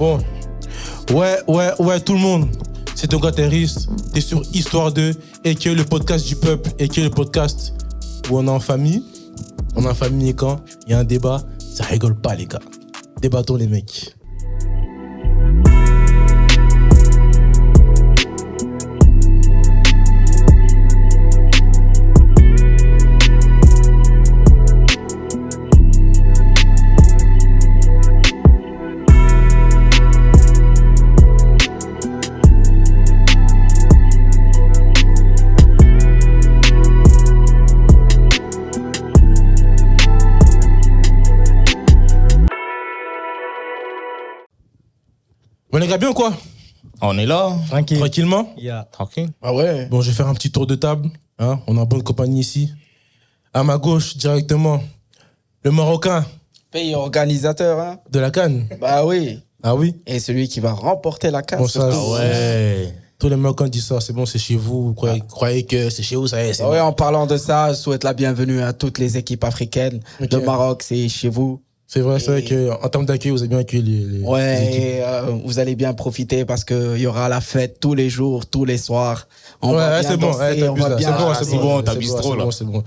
Bon. Ouais, tout le monde. C'est ton gars terroriste. T'es sur Histoire 2, et que le podcast du peuple, et que le podcast où on est en famille. On est en famille et quand il y a un débat, ça rigole pas, les gars. Débattons, les mecs. Bon, les gars, bien ou quoi? On est là. Tranquillement? Tranquille. Ah ouais? Bon, je vais faire un petit tour de table. Hein? On est en bonne compagnie ici. À ma gauche, directement, le Marocain. Pays organisateur, hein? De la CAN. Bah oui. Ah oui? Et celui qui va remporter la CAN. Bon, ça, Ah ouais. Tous les Marocains disent ça, c'est bon, c'est chez vous. Vous croyez que c'est chez vous, ça y est, c'est Oui, bon. en parlant de ça, je souhaite la bienvenue à toutes les équipes africaines. Ok. Le Maroc, c'est chez vous. C'est vrai qu'en termes d'accueil, vous avez bien accueilli les équipes. Ouais, vous allez bien profiter parce qu'il y aura la fête tous les jours, tous les soirs. On va bien c'est bon, danser, on va bien c'est bon, t'abuses trop, là. C'est bon.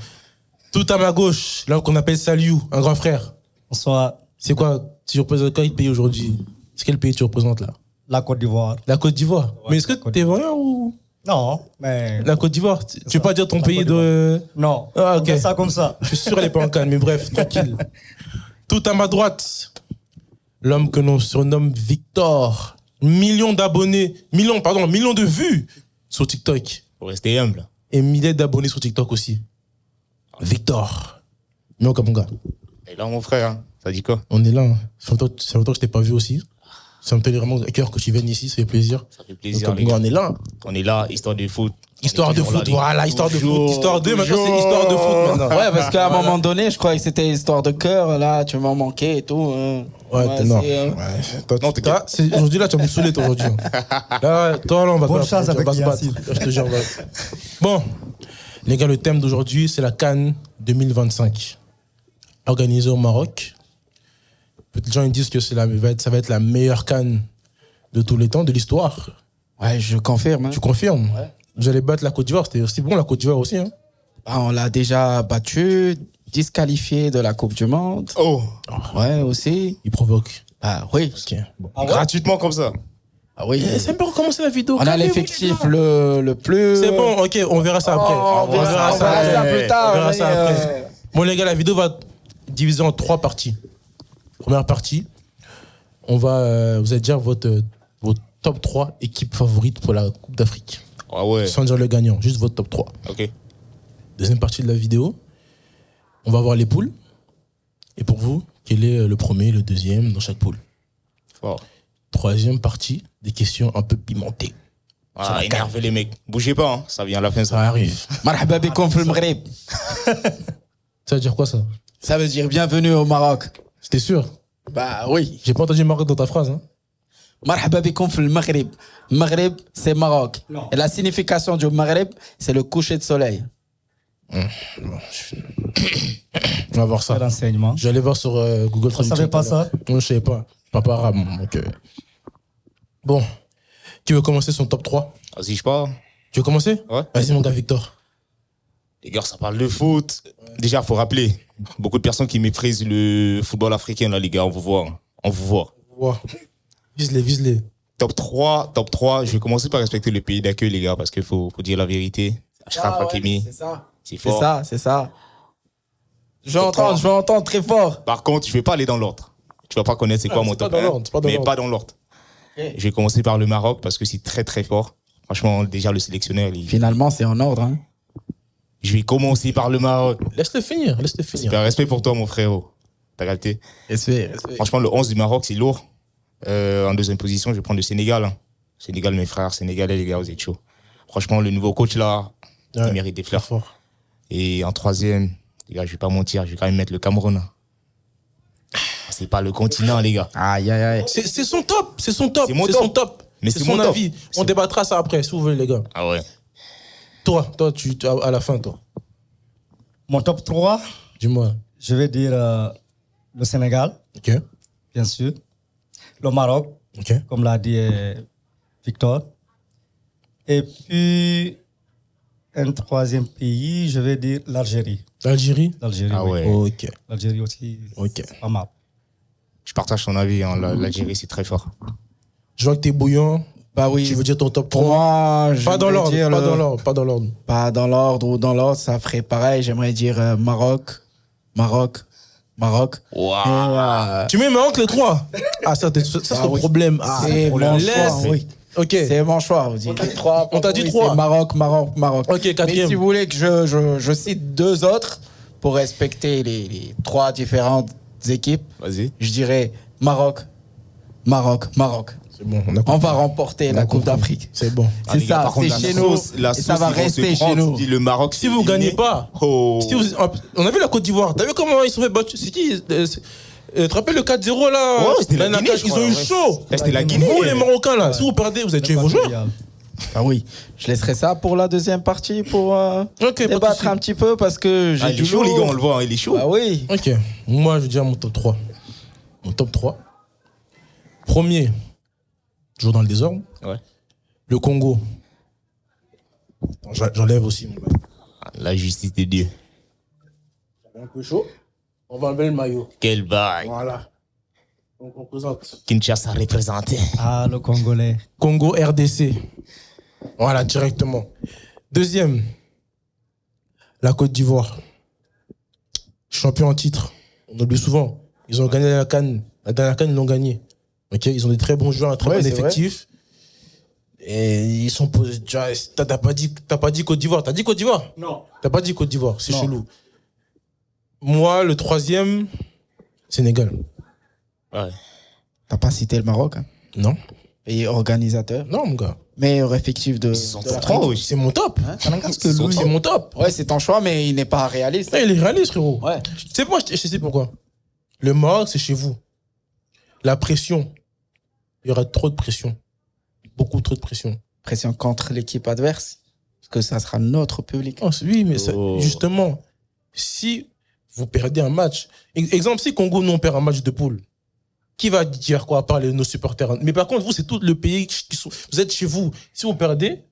Tout à ma gauche, l'homme qu'on appelle Saliou, un grand frère. Bonsoir, C'est quoi? Tu représentes quel pays aujourd'hui? C'est quel pays tu représentes là? la Côte d'Ivoire. La Côte d'Ivoire. Ouais, Mais est-ce que la Côte t'es vrai ou? Non, mais... La Côte d'Ivoire. Tu veux pas dire ton La pays Côte de. Non, Ah, ok. on fait ça comme ça. Je suis sûr elle est pas en Cannes, mais bref, tranquille. Tout à ma droite, l'homme que l'on surnomme Victor. Millions d'abonnés, millions de vues sur TikTok. Faut rester humble. Et milliers d'abonnés sur TikTok aussi. Victor. Mais comme mon gars, Et là, mon frère, hein, ça dit quoi? on est là. Hein. Ça fait longtemps que je t'ai pas vu aussi. Ça me tenait vraiment à cœur que tu viennes ici, ça fait plaisir. Ça fait Donc, plaisir, comme les mon gars, gars. on est là. On est là, histoire de foot. Histoire de foot, voilà, histoire de foot. Histoire 2, maintenant c'est toujours. histoire de foot maintenant. Ouais, parce qu'à un moment donné, je croyais que c'était histoire de cœur. Là, tu m'en manquais et tout. Ouais, t'es non. c'est, Ouais. Toi, Non, aujourd'hui, là, tu vas me saouler, toi, aujourd'hui. Là, toi, là, on va Bonne pas- chance on va avec se battre. Yacine. Je te jure, on va- Bon, les gars, le thème d'aujourd'hui, c'est la CAN 2025. Organisée au Maroc. Beaucoup de gens ils disent que ça va être la meilleure CAN de tous les temps, de l'histoire. Ouais, je confirme. Hein. Tu confirmes? Vous allez battre la Côte d'Ivoire, c'était aussi bon, la Côte d'Ivoire aussi. Hein. Bah, on l'a déjà battu, disqualifié de la Coupe du Monde. Oh, Ouais, aussi. Il provoque. Ah oui. Ok, bon. gratuitement comme ça. Ah oui. C'est même pas recommencer la vidéo. On a calmez-vous, l'effectif les gars. le plus... C'est bon, ok, on verra ça après. Oh, on verra ça plus tard. On verra ça mais, après. Bon, les gars, la vidéo va être divisée en 3 parties. Première partie, on va vous allez dire votre top 3 équipes favorites pour la Coupe d'Afrique. Ah ouais. Sans dire le gagnant, juste votre top 3. Ok. Deuxième partie de la vidéo, on va voir les poules. Et pour vous, quel est le premier, le deuxième dans chaque poule? Fort. Troisième partie, des questions un peu pimentées. Ah, énervez les mecs. Bougez pas, hein. Ça vient à la fin, Ça ça. arrive. Marhaba bikoum fil Maghreb. Ça veut dire quoi, ça? Ça veut dire bienvenue au Maroc. C'était sûr? Bah oui. J'ai pas entendu Maroc dans ta phrase, hein? Marhaba bikoum fil Maghreb. Maghreb, c'est Maroc. Non. Et la signification du Maghreb, c'est le coucher de soleil. On va voir ça. Pas d'enseignement. Je vais aller voir sur Google Vous Traduction. savez pas tout à l'heure. ça? Non, je savais pas. Je parle pas arabe. Donc, Bon. Qui veut commencer son top 3? Vas-y, je pars. Tu veux commencer? Ouais. Vas-y, mon gars, Victor. Les gars, ça parle de foot. Déjà, faut rappeler. Beaucoup de personnes qui méprisent le football africain, là, les gars. On vous voit. On vous voit. Wow. Vise-les, vise-les. Top 3. Je vais commencer par respecter le pays d'accueil, les gars, parce qu'il faut dire la vérité. Achraf Hakimi, C'est ça. c'est C'est fort. ça, c'est ça. Je veux entendre très fort. Par contre, je vais pas aller dans l'ordre. Tu vas pas connaître c'est quoi Ah, mon c'est pas top dans 1, l'ordre, c'est pas dans mais l'ordre. pas dans l'ordre. Ok. Je vais commencer par le Maroc parce que c'est très très fort. Franchement, déjà le sélectionneur, Finalement, c'est en ordre. Hein. je vais commencer par le Maroc. Laisse-le finir, laisse-le finir. Super respect pour toi, mon frérot. T'as capté. Respect. Franchement, le 11 du Maroc, c'est lourd. En deuxième position, je vais prendre le Sénégal. Hein. Sénégal, mes frères, Sénégalais, les gars, vous êtes chauds. Franchement, le nouveau coach là, Ouais, il mérite des très fleurs. fort. Et en troisième, les gars, je vais pas mentir, je vais quand même mettre le Cameroun. C'est pas le continent, les gars. Aïe, aïe, aïe. C'est son top, c'est son top, C'est mon c'est top. son top. Mais c'est c'est son mon top. avis. On débattra ça après, si vous voulez, les gars. Ah ouais. Toi, à la fin, toi. Mon top 3, Dis-moi. je vais dire le Sénégal, Ok. bien sûr. Le Maroc, Ok. comme l'a dit Victor. Et puis, un troisième pays, je vais dire l'Algérie. L'Algérie. L'Algérie, Ah oui. ouais. Ok. L'Algérie aussi, Ok. c'est pas mal. Je partage ton avis, hein. L'Algérie, c'est très fort. Je vois que t'es bouillant. Bah oui. Tu veux dire ton top Pour 3? moi, Pas dans j'aimerais l'ordre, dire pas le- dans l'ordre, pas dans l'ordre. Pas dans l'ordre ou dans l'ordre, ça ferait pareil. J'aimerais dire Maroc. Et, Tu mets Maroc les 3? Ah, ça, c'est ton oui. problème. Ah, c'est mon laisse. choix, oui. Ok. C'est mon choix. Vous dites 3. On t'a dit 3. C'est Maroc. Ok, Mais quatrième. si vous voulez que je cite 2 autres pour respecter les 3 différentes équipes, Vas-y. je dirais Maroc. C'est bon, on a On compris. va remporter On a la Coupe compris. d'Afrique. C'est bon. Ah, C'est les gars, ça, par contre, c'est la chez nous. sauce- la Et ça sauce, va ils vont se rester chez prendre. nous. Tu dis le Maroc. Si vous gagnez pas, Oh. si vous, on a vu la Côte d'Ivoire. T'as vu comment ils se sont fait battre? C'est qui? Tu te rappelles le 4-0 là? Ouais, c'était la Là, Guinée, je ils crois, ont eu ouais. chaud. C'était la Guinée. Vous, les Marocains là, si vous perdez, vous êtes tués vos joueurs. Ah oui, je laisserai ça pour la deuxième partie pour Ok, pas de débattre souci. un petit peu parce que j'ai Ah, il du est chaud, lourd. les gars, on le voit, hein, il est chaud. Ah oui. Ok, moi je veux dire mon top 3. Mon top 3. Premier, toujours dans le désordre, Ouais. le Congo. J'enlève aussi mon gars. La justice de Dieu. Un peu chaud. On va enlever le maillot. Quel bail. Voilà. Donc on présente Kinshasa représenté. Ah, le Congolais. Congo RDC. Voilà, directement. Deuxième, la Côte d'Ivoire. Champion en titre. On oublie souvent. Ils ont gagné la CAN. La dernière CAN, ils l'ont gagné. Ok, ils ont des très bons joueurs, un très Ouais, bon c'est effectif. Et ils sont posés. T'as pas dit Côte d'Ivoire. T'as dit Côte d'Ivoire? Non. T'as pas dit Côte d'Ivoire. C'est Non. chelou. Moi, le troisième, Sénégal. Ouais. T'as pas cité le Maroc, hein. Non? Pays organisateur, Non, mon gars. meilleur effectif de. Ils sont de top l'Afrique. 3, oui. C'est mon top. C'est mon top. Ouais, c'est ton choix, mais il n'est pas réaliste. Ouais, il est réaliste, frérot. Ouais. Tu sais pourquoi? Je sais pourquoi. Le Maroc, c'est chez vous. La pression. Il y aura trop de pression. Beaucoup trop de pression. Pression contre l'équipe adverse, parce que ça sera notre public. Oh, oui, mais Oh. justement, si vous perdez un match, exemple, si Congo, nous, on perd un match de poule, qui va dire quoi à part nos supporters? Mais par contre, vous, c'est tout le pays qui sont. Vous êtes chez vous. Si vous perdez,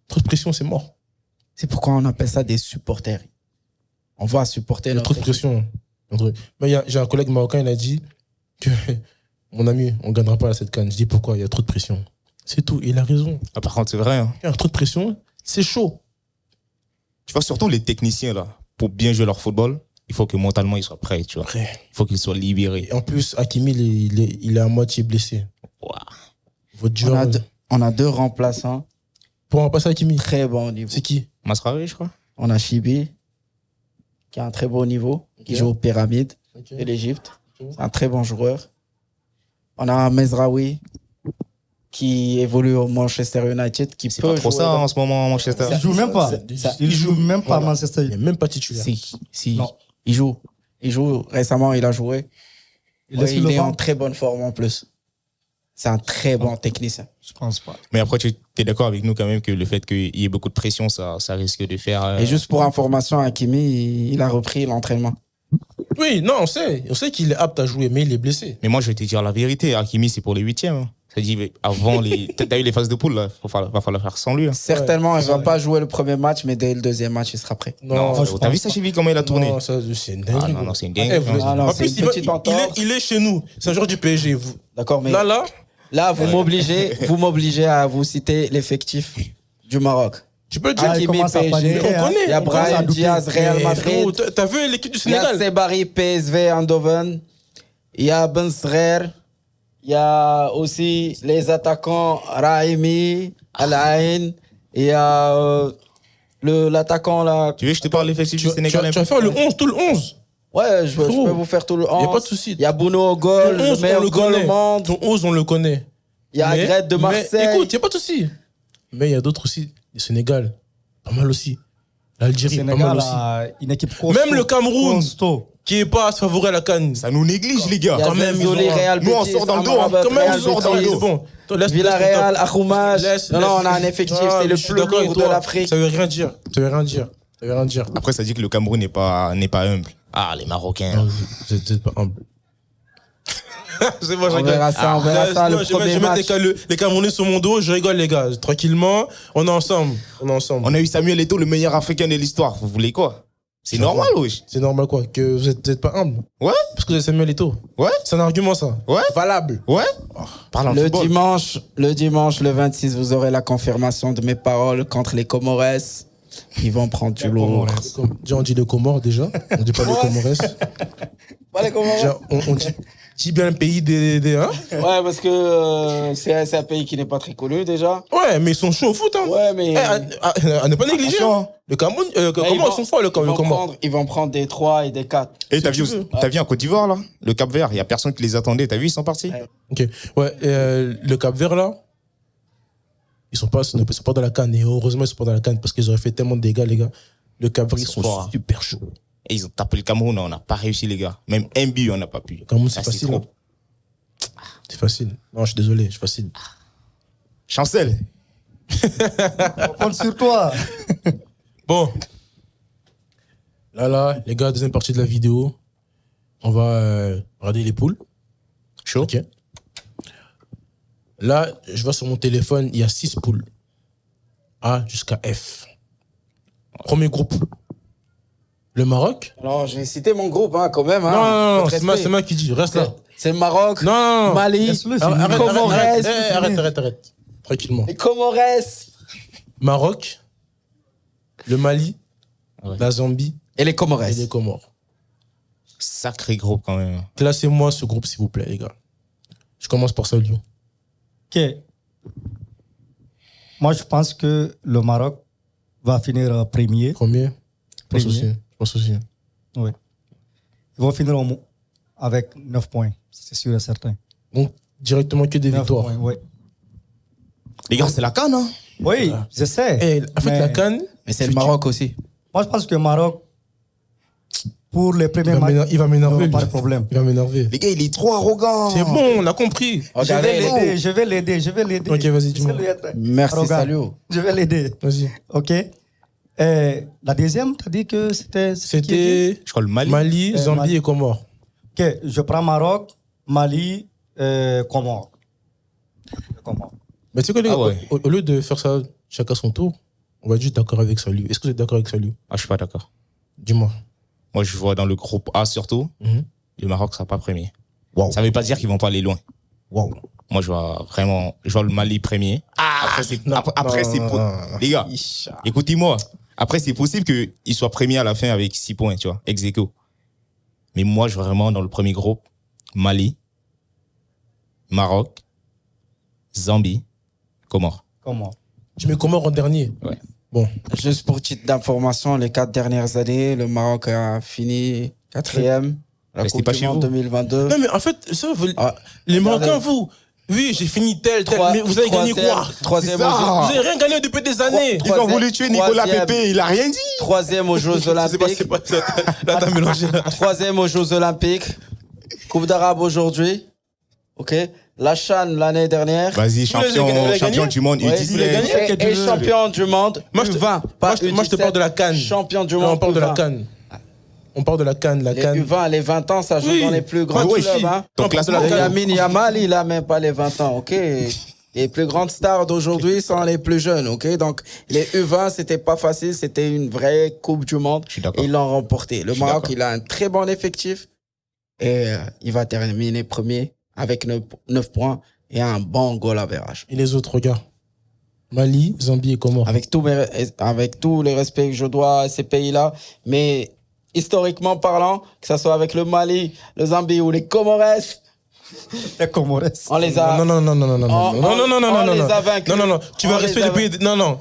trop de pression, c'est mort. C'est pourquoi on appelle ça des supporters. On va supporter Il y a notre trop de pression. Mais j'ai un collègue marocain, il a dit que, mon ami, on ne gagnera pas à cette canne. Je dis pourquoi? Il y a trop de pression. C'est tout. Il a raison. Ah, par contre, c'est vrai. Hein. Il y a trop de pression, c'est chaud. Tu vois, surtout les techniciens, là, pour bien jouer leur football, il faut que mentalement, ils soient prêts, tu vois. Après. Il faut qu'ils soient libérés. Et en plus, Hakimi, il est à moitié blessé. Ouah. Votre joueur. On a 2 remplaçants, Pour remplacer Hakimi, très bon niveau. c'est qui? Masraoui, je crois. On a Chibi, qui a un très bon niveau, qui joue aux Pyramides de l'Égypte. C'est un très bon joueur. On a Mezraoui, qui évolue au Manchester United, qui C'est peut pas trop jouer ça dans- en ce moment, Manchester. Il joue même pas. ça- Il joue même pas à Voilà. Manchester. Il n'est même pas titulaire. Si, Non. il joue. Il joue. Récemment, il a joué. Il Ouais, est sur il le est en banc. très bonne forme en plus. C'est un très bon technicien. Je pense pas. Mais après, tu es d'accord avec nous quand même que le fait qu'il y ait beaucoup de pression, ça risque de faire. Et juste pour information, Hakimi, il a repris l'entraînement. Oui, non, on sait. On sait qu'il est apte à jouer, mais il est blessé. Mais moi, je vais te dire la vérité. Hakimi, c'est pour les 8e. Hein. C'est-à-dire, avant les. T'as eu les phases de poule, là. Va falloir faire sans lui. Hein. Certainement, il ne va pas jouer le premier match, mais dès le deuxième match, il sera prêt. Non, je t'as vu pense ça, Chibi, comment il a tourné? Non, ça, c'est une dinguerie. Ah non, gros. non, c'est une dingue. Eh, vous- Ah non, en c'est plus, une petite entorse. il est chez nous. C'est un joueur du PSG. D'accord, mais Là, vous m'obligez à vous citer l'effectif du Maroc. tu peux le dire. Ah, il Hakimi, commence à PSG, paniquer, on hein. connaît. il y a on commence à Brahim douter. Diaz, Real Mais Madrid, frérot, t'as vu l'équipe du il y a Sénégal? Sebari, PSV Eindhoven, il y a Ben Srer, il y a aussi les attaquants Rahimi, Al-Ain, il y a l'attaquant là. Tu veux que je te parle de l'effectif du Tu Sénégal vas faire le 11, tout le 11. Ouais, je peux Frérot, vous faire tout le 11. y a pas de souci. Il y a Bruno au goal, Ton le 11, on meilleur le goal au connaît. monde. Ton 11, on le connaît. Il y a Agret de Marseille. Mais écoute, il n'y a pas de souci. Mais il y a d'autres aussi. Le Sénégal, pas mal aussi. Le L'Algérie, pas mal Sénégal aussi. a une équipe costaud. Même le Cameroun. Costaud. Qui n'est pas favori à la Cannes. Ça nous néglige, les gars. Il y a quand même, Zenzoli, ils ont- Real nous, on Betis, sort dans le dos, hein. Amrabat, Quand même, Real ils sont dans Betis, le bon. Villarreal, Aroumage. Non, non, on a un effectif, c'est le plus lourd de l'Afrique. Ça veut rien dire. Ça veut rien dire. Ça veut rien dire. Après, ça dit que le Cameroun n'est pas humble. Ah, les Marocains. Non, vous êtes pas humble. C'est bon, je On rigole. verra ça, on verra ça, le Je vais premier mettre match. les Camerounais sur mon dos, je rigole, les gars. Tranquillement, on est ensemble. On a eu Samuel Eto'o, le meilleur Africain de l'histoire. Vous voulez quoi? C'est normal, wesh. C'est normal, quoi. Que vous êtes pas humble. Ouais. Parce que vous êtes Samuel Eto'o. Ouais. C'est un argument, ça. Ouais. Valable. Ouais. Parlant de Le football. dimanche, le 26, vous aurez la confirmation de mes paroles contre les Comores. Ils vont prendre du lourd. Déjà, on dit les Comores, déjà. On dit pas les Comores. Pas les Comores. Déjà, on dit bien le pays des hein? Ouais, parce que c'est un pays qui n'est pas très connu déjà. Ouais, mais ils sont chauds au foot, hein. Ouais, mais. À ne pas négliger, hein. Le Cameroun, comment ils sont forts, le Cameroun? Ils vont prendre des 3 et des 4. Et t'as tu vu, veux. t'as vu en Côte d'Ivoire, là? Le Cap Vert, il y a personne qui les attendait. T'as vu, ils sont partis? Ouais. Ok. Ouais, le Cap Vert, là, ils sont pas dans la canne. Et heureusement, ils sont pas dans la canne parce qu'ils auraient fait tellement de dégâts, les gars. Le Cap Vert, ils sont forts, hein. super chauds. Et ils ont tapé le Cameroun, on n'a pas réussi, les gars. Même un but, on n'a pas pu. Le Cameroun, c'est Ah, facile. trop. hein. C'est facile. Non, je suis désolé, c'est facile. Chancel. On compte sur toi. Bon. Là, les gars, deuxième partie de la vidéo. On va regarder les poules. Chaud. Ok. Là, je vois sur mon téléphone, il y a 6 poules. A jusqu'à F. Premier groupe. Le Maroc. Alors, j'ai cité mon groupe, hein, quand même. Hein. Non, Faites c'est respect. moi qui dis. Reste là. C'est le Maroc, Non. Mali, Laisse-le, c'est Arrête, Comores. arrête. Tranquillement. Les Comores. Maroc, le Mali, Ouais. la Zambie Et les Comores. et les Comores. Sacré groupe, quand même. Classez-moi ce groupe, s'il vous plaît, les gars. Je commence par ça, Lyon. Ok. Moi, je pense que le Maroc va finir premier. Premier. Je Premier. pense aussi. Oui. Ils vont finir avec 9 points. C'est sûr et certain. Donc, directement que des 9 victoires. points, oui. Les gars, c'est la canne, hein? Oui, je sais. Et en fait, Mais la Cannes, Mais c'est le Maroc aussi. Moi, je pense que le Maroc, pour les premiers matchs, il va m'énerver. pas lui. de problème. Il va m'énerver. Les gars, il est trop arrogant. C'est bon, on a compris. Regardez, Je vais l'aider. Ok, vas-y, Je dis-moi. vais lui être Merci, arrogant. salut. Je vais l'aider. Vas-y. OK. La deuxième, tu as dit que c'était... C'était Je crois le Mali. Mali, Zambie Mali. et Comores. OK, je prends Maroc, Mali, Comores. Comores. Mais tu sais quoi, les gars, Ah ouais. au lieu de faire ça chacun son tour, on va être juste d'accord avec Salut. Est-ce que vous êtes d'accord avec Salut? Ah, je suis pas d'accord. Dis-moi. Moi, je vois dans le groupe A surtout, Mhm. le Maroc sera pas premier. Waouh. Ça veut pas dire qu'ils vont pas aller loin. Waouh. Moi, je vois le Mali premier. Après, c'est, non, après, c'est les gars, écoutez-moi. Après, c'est possible qu'ils soient premiers à la fin avec 6 points, tu vois, ex aequo. Mais moi, je vois vraiment dans le premier groupe, Mali, Maroc, Zambie, Comores. Comores. Tu mets Comores en dernier. Ouais. Bon. Juste pour titre d'information, les 4 dernières années, le Maroc a fini 4e. La Restez Coupe pas du chez Monde vous. 2022. Non, mais en fait, ça, Ah, les regardez. Marocains, vous, oui, j'ai fini tel, mais vous avez gagné quoi? Troisième C'est ça. Vous avez rien gagné depuis des années. Ils ont voulu tuer Nicolas troisième. Pépé, il a rien dit. Troisième aux Jeux Olympiques. C'est pas, là, t'as mélangé. Là. Troisième aux Jeux Olympiques. Coupe d'Arabe aujourd'hui. OK. La CHAN l'année dernière. Vas-y, Vous l'avez gagné? champion du monde, Oui, U17. et champion du monde. Moi, je te- U20. moi, je te parle de la CAN. Champion du Là, monde. on parle de la U20. Cannes. On parle de la Cannes, la Les Cannes. U20, les 20 ans, ça joue Oui. dans les plus grands Moi, clubs. aussi. Hein. Ton On parle de classement, la Et Cannes. Lamine Yamal, il a même pas les 20 ans, OK? Les plus grandes stars d'aujourd'hui sont les plus jeunes, OK? Donc, les U20, c'était pas facile, c'était une vraie Coupe du Monde. Je suis d'accord. Et ils l'ont remporté. Le suis Maroc, d'accord. il a un très bon effectif. Et il va terminer premier avec 9 points et un bon goal average. Et les autres, regarde. Mali, Zambie et Comores. Avec tout le respect que je dois à ces pays-là, mais historiquement parlant, que ce soit avec le Mali, le Zambie ou les Comores, Les Comores. on les a... Non, On les a vaincus. non, tu vas On les respecter a le pays. Non,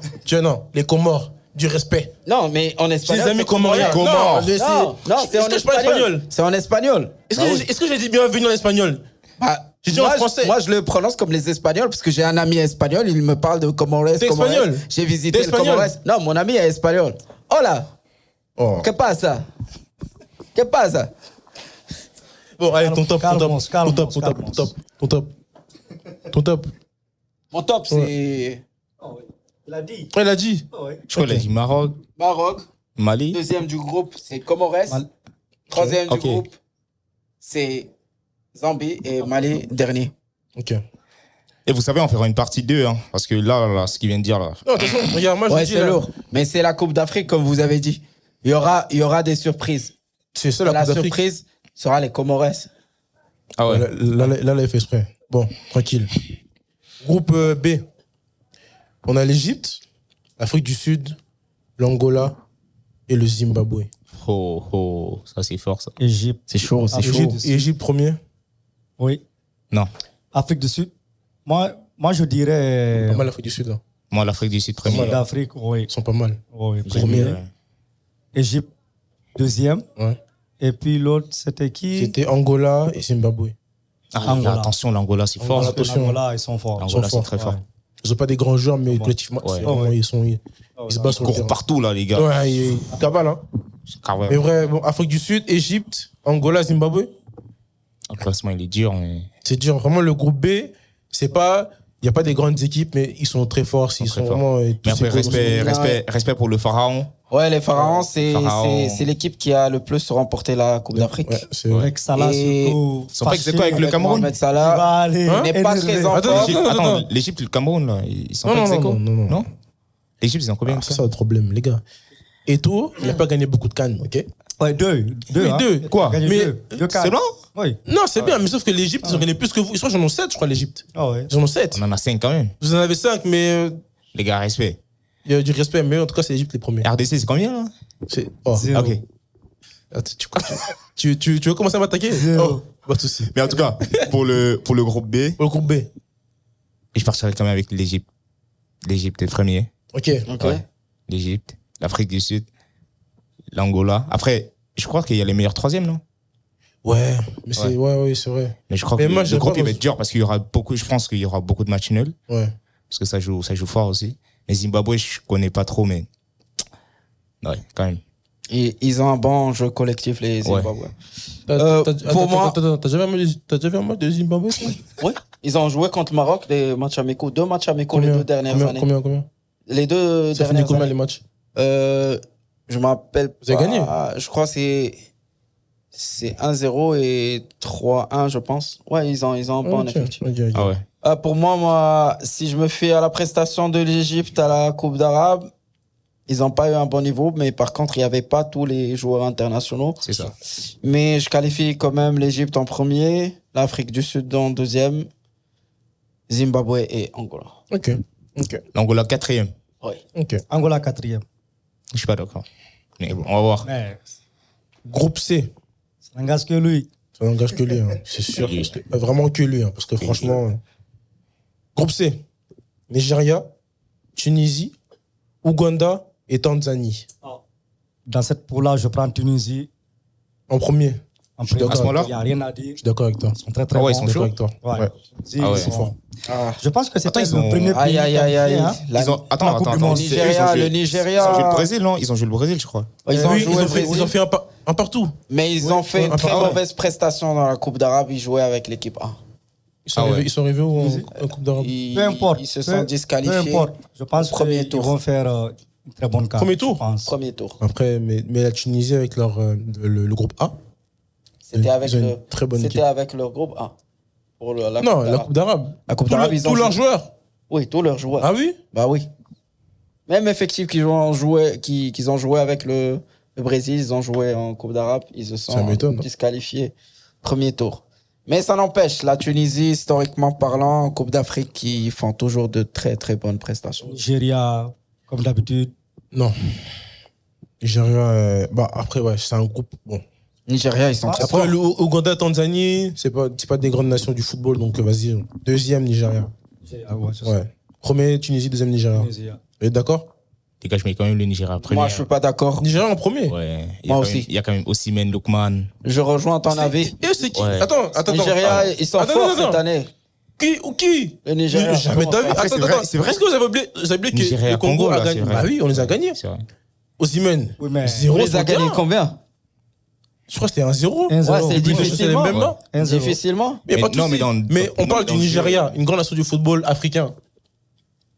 les Comores, du respect. Non, mais en J'ai espagnol. des amis c'est comoriens. Comores. Non, c'est en Est-ce que je parle espagnol. espagnol? C'est en espagnol. Est-ce que j'ai dit bienvenue en espagnol? Bah, J'ai dit en français. Moi, je le prononce comme les Espagnols parce que j'ai un ami espagnol. Il me parle de Comores. T'es espagnol? J'ai visité T'es le espagnol? Comores. Non, mon ami est espagnol. Hola. Oh. ¿Qué pasa? ¿Qué pasa? Bon, allez, ton top. Mon top, c'est Il a dit. Elle a dit. Je crois qu'il a dit Maroc, Maroc. Mali. Deuxième du groupe, c'est Comores. Mal- Troisième Ok. du groupe, c'est Zambie et Mali, dernier. Ok. Et vous savez, on fera une partie 2, hein, parce que là, ce qu'il vient de dire, là. Non, attention, regarde, moi, je Ouais, vous dis, c'est là, lourd. Mais c'est la Coupe d'Afrique, comme vous avez dit. Il y aura des surprises. c'est ça, la Coupe d'Afrique. surprise sera les Comores. Ah ouais. Là, il fait exprès. Bon, tranquille. Groupe B. On a l'Égypte, l'Afrique du Sud, l'Angola et le Zimbabwe. Oh, ça c'est fort, ça. Égypte. C'est chaud, c'est chaud. Égypte premier. Oui. Non. Afrique du Sud. Moi, je dirais. Pas mal l'Afrique du Sud. Hein. Moi, l'Afrique du Sud, premier. D'Afrique, oui. Ils sont pas mal. Oui, Premier. Ouais. Égypte, deuxième. Ouais. Et puis l'autre, c'était qui? C'était Angola et Zimbabwe. Ah, les gars, Angola. attention, l'Angola, c'est fort. Angola, ça. attention. Là, ils sont forts. L'Angola, sont c'est très forts, fort. Ils ont pas des grands joueurs, mais collectivement, Ouais. c'est vraiment, ils se battent sur Ils le courent terrain. partout, là, les gars. Ouais, ils cavalent, hein. Car ouais, Mais vrai, bon, Afrique du Sud, Égypte, Angola, Zimbabwe. le classement, il est dur, mais. C'est dur. Vraiment, le groupe B, c'est pas. Il n'y a pas des grandes équipes, mais ils sont très forts. Ils sont très forts. vraiment. Mais après, respect pour le Pharaon. Ouais, les Pharaons, Pharaons. c'est l'équipe qui a le plus remporté la Coupe d'Afrique. Ouais, c'est vrai. Avec Salah, Et- surtout. Ils sont pas ex-aequo avec le Cameroun. Mohamed Salah. Va aller. Hein? n'est pas très en Attends, forme. L'Égypte- attends. Attends, l'Égypte et le Cameroun, là, ils sont Non, pas non, ex-aequo. non. L'Égypte, ils ont combien Ah, ça, c'est le problème, les gars. Eto'o, il n'a pas gagné beaucoup de cannes, ok? Ouais, deux. Oui, hein. deux. Quoi? Gagné Mais deux C'est bon? Oui. non, c'est bien, mais sauf que l'Égypte, ils ont gagné plus que vous. Je crois qu'ils en ont 7, je crois, l'Égypte. Ah ouais. Ils en ont 7. On en a 5 quand même. Vous en avez 5, mais Les gars, respect. il y a du respect. Mais en tout cas, c'est l'Égypte les premiers. RDC, c'est combien, là? C'est. Oh. Zéro. Ok. Attends, tu veux commencer à m'attaquer? Zéro. Oh, pas de souci. Mais en tout cas, pour le groupe B, Pour le groupe B. je partirai quand même avec l'Égypte. L'Égypte est premier. Ok. Ok. Ouais. L'Égypte, l'Afrique du Sud, l'Angola. Après, je crois qu'il y a les meilleurs troisièmes, non? Ouais, mais c'est. Ouais. Ouais, c'est vrai. Mais je crois Mais que moi, le j'ai groupe pas il va reçu- être dur parce qu'il y aura beaucoup, je pense qu'il y aura beaucoup de matchs nuls. Ouais. Parce que ça joue fort aussi. Mais Zimbabwe, je connais pas trop, mais. Ouais, quand même. Et ils ont un bon jeu collectif, les Zimbabwe. Pour moi- t'as déjà vu un match de Zimbabwe? Oui. Ils ont joué contre le Maroc, des matchs amicaux, 2 matchs amicaux les 2 dernières années. Combien? Les 2 Ça finit dernières combien années. les matchs? Je m'appelle. Vous avez gagné? Je crois que c'est 1-0 et 3-1, je pense. Ouais, ils ont un bon Ok, effectif. ok. Ah ouais. Pour moi, si je me fie à la prestation de l'Égypte à la Coupe d'Arabe, ils n'ont pas eu un bon niveau, mais par contre, il n'y avait pas tous les joueurs internationaux. C'est ça. Mais je qualifie quand même l'Égypte en premier, l'Afrique du Sud en deuxième, Zimbabwe et Angola. Ok. L'Angola, 4e. Ok. Angola, quatrième. Je suis pas d'accord. Mais bon, on va voir. Mais Groupe C. ça n'engage que lui. Ça n'engage que lui, hein. C'est sûr. Oui. Parce que- vraiment que lui, hein, parce que franchement. Groupe C. Nigeria, Tunisie, Ouganda et Tanzanie. Dans cette poule-là, je prends Tunisie. En premier. En Je suis premier. d'accord. À ce moment-là Il n'y a rien à dire. Je suis d'accord avec toi. Ils sont très très Ah ouais, bons. ils sont Je suis chauds. d'accord avec toi. Ouais. Ouais. Tunisie, Ah ouais. ils sont C'est fort. Ah. Je pense que c'était Attends, ils le ont- premier pays. Aïe, aïe, aïe, aïe. qualifié, hein. Ils ont... Attends, La Coupe attends, du Monde. c'est- Nigeria, ils ont joué- le Nigeria. Ils ont joué le Brésil, non? Ils ont joué le Brésil, je crois. Ils ont Oui, joué ils le ont fait Brésil, un partout. mais ils ont fait une un très partout. mauvaise prestation dans la Coupe d'Arabe. Ils jouaient avec l'équipe A. Ah ouais. Ils sont arrivés en Coupe d'Europe. Ils, Peu importe. ils se Peu- sont disqualifiés. Peu importe. Je pense Premier qu'ils tour. vont faire une très bonne carte. Premier tour. je pense. Premier tour. Après, mais la Tunisie avec le groupe A. C'était avec, Ils ont une très bonne équipe. avec leur groupe A. Pour la Non, Coupe la d'Arabe. Coupe d'Arabe. La Coupe d'Arabe, ils ont Tous leurs joué. joueurs. Oui, tous leurs joueurs. Ah oui? Bah oui. Même effectif qu'ils ont joué avec le Brésil, ils ont joué en Coupe d'Arabe, ils se Ça sont m'étonne. disqualifiés. Premier tour. Mais ça n'empêche, la Tunisie, historiquement parlant, en Coupe d'Afrique, ils font toujours de très très bonnes prestations. Nigeria, comme d'habitude. Non. Nigeria, bah après, ouais, c'est un groupe. Bon. Nigeria, ils sont très Après, forts. le Ouganda, Tanzanie, c'est pas des grandes nations du football, donc vas-y. Deuxième, Nigeria. Ah ouais, c'est ça. Ouais. Premier, Tunisie, deuxième, Nigeria. Tunisie. Vous êtes d'accord? Les gars, je mets quand même le Nigeria premier. Moi, je suis pas d'accord. Nigeria en premier. Ouais. Moi aussi. Il y a quand même Osimhen, Lookman. Je rejoins ton avis. Et c'est qui? Ouais. Attends. Nigeria, ils sont Attends, forts attends. cette année. Qui? Le Nigeria. Jamais t'as vu. Après, c'est Attends, vrai, attends. c'est vrai. Est-ce que vous avez oublié que Nigeria, le Congo Congo, a là, gagné? c'est vrai. Bah oui, on les a gagnés. C'est vrai. Osimhen, Oui, mais 0 On les a sur gagnés terrain. combien? Je crois que c'était 1-0. 1-0. Ouais, c'est Oui, difficilement. mais même pas. 1-0. Difficilement. Mais, Mais pas de non, souci. mais On parle dans du le Nigeria, une grande nation du football africain.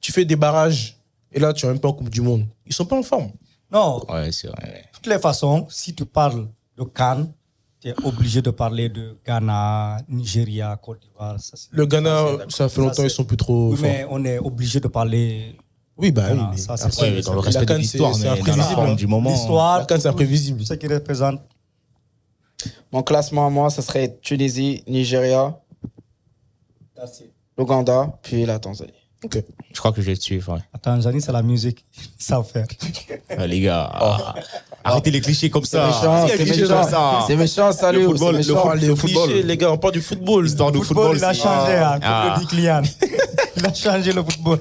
Tu fais des barrages, et là, tu es même pas en Coupe du Monde. Ils sont pas en forme. Non, Ouais, c'est vrai. de toutes les façons, si tu parles de Cannes, tu es obligé de parler de Ghana, Nigeria, Côte d'Ivoire. Le Ghana, ça fait longtemps, ils sont plus trop Oui, forts. mais on est obligé de parler. Oui, bah oui. Voilà, Mais ça, c'est après, Ouais, dans le respect la de CAN, l'histoire, c'est mais dans la imprévisible. forme du moment. L'histoire, La CAN, c'est imprévisible. ce qui représente. Mon classement à moi, ce serait Tunisie, Nigeria, l'Ouganda, puis la Tanzanie. Ok. Je crois que je vais te suivre. Ouais. La Tanzanie, c'est la musique. Ça faire. Les gars, arrêtez les clichés comme ça. C'est méchant, c'est méchant, salut. Le football, c'est méchant. Le football, les gars, on parle du football. L'histoire du football, Il a c'est- changé, hein, Ah. comme le dit Kylian. Il a changé le football.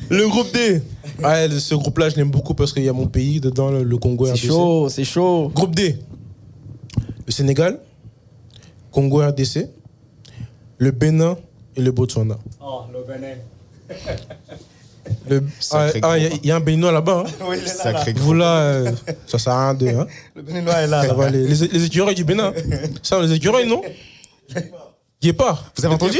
Le groupe D. Ouais, ce groupe-là, je l'aime beaucoup parce qu'il y a mon pays dedans, le Congo C'est RDC. chaud, c'est chaud. Groupe D. Le Sénégal, Congo RDC, le Bénin et le Botswana. Oh, le Bénin. Sacré Il y a un Béninois là-bas. Hein. Oui, il est là. Sacré Vous là, ça sert à rien de. Hein. Le Béninois est là. Ça va, les écureuils du Bénin. Ça, les écureuils, non? Guépard. Vous avez entendu?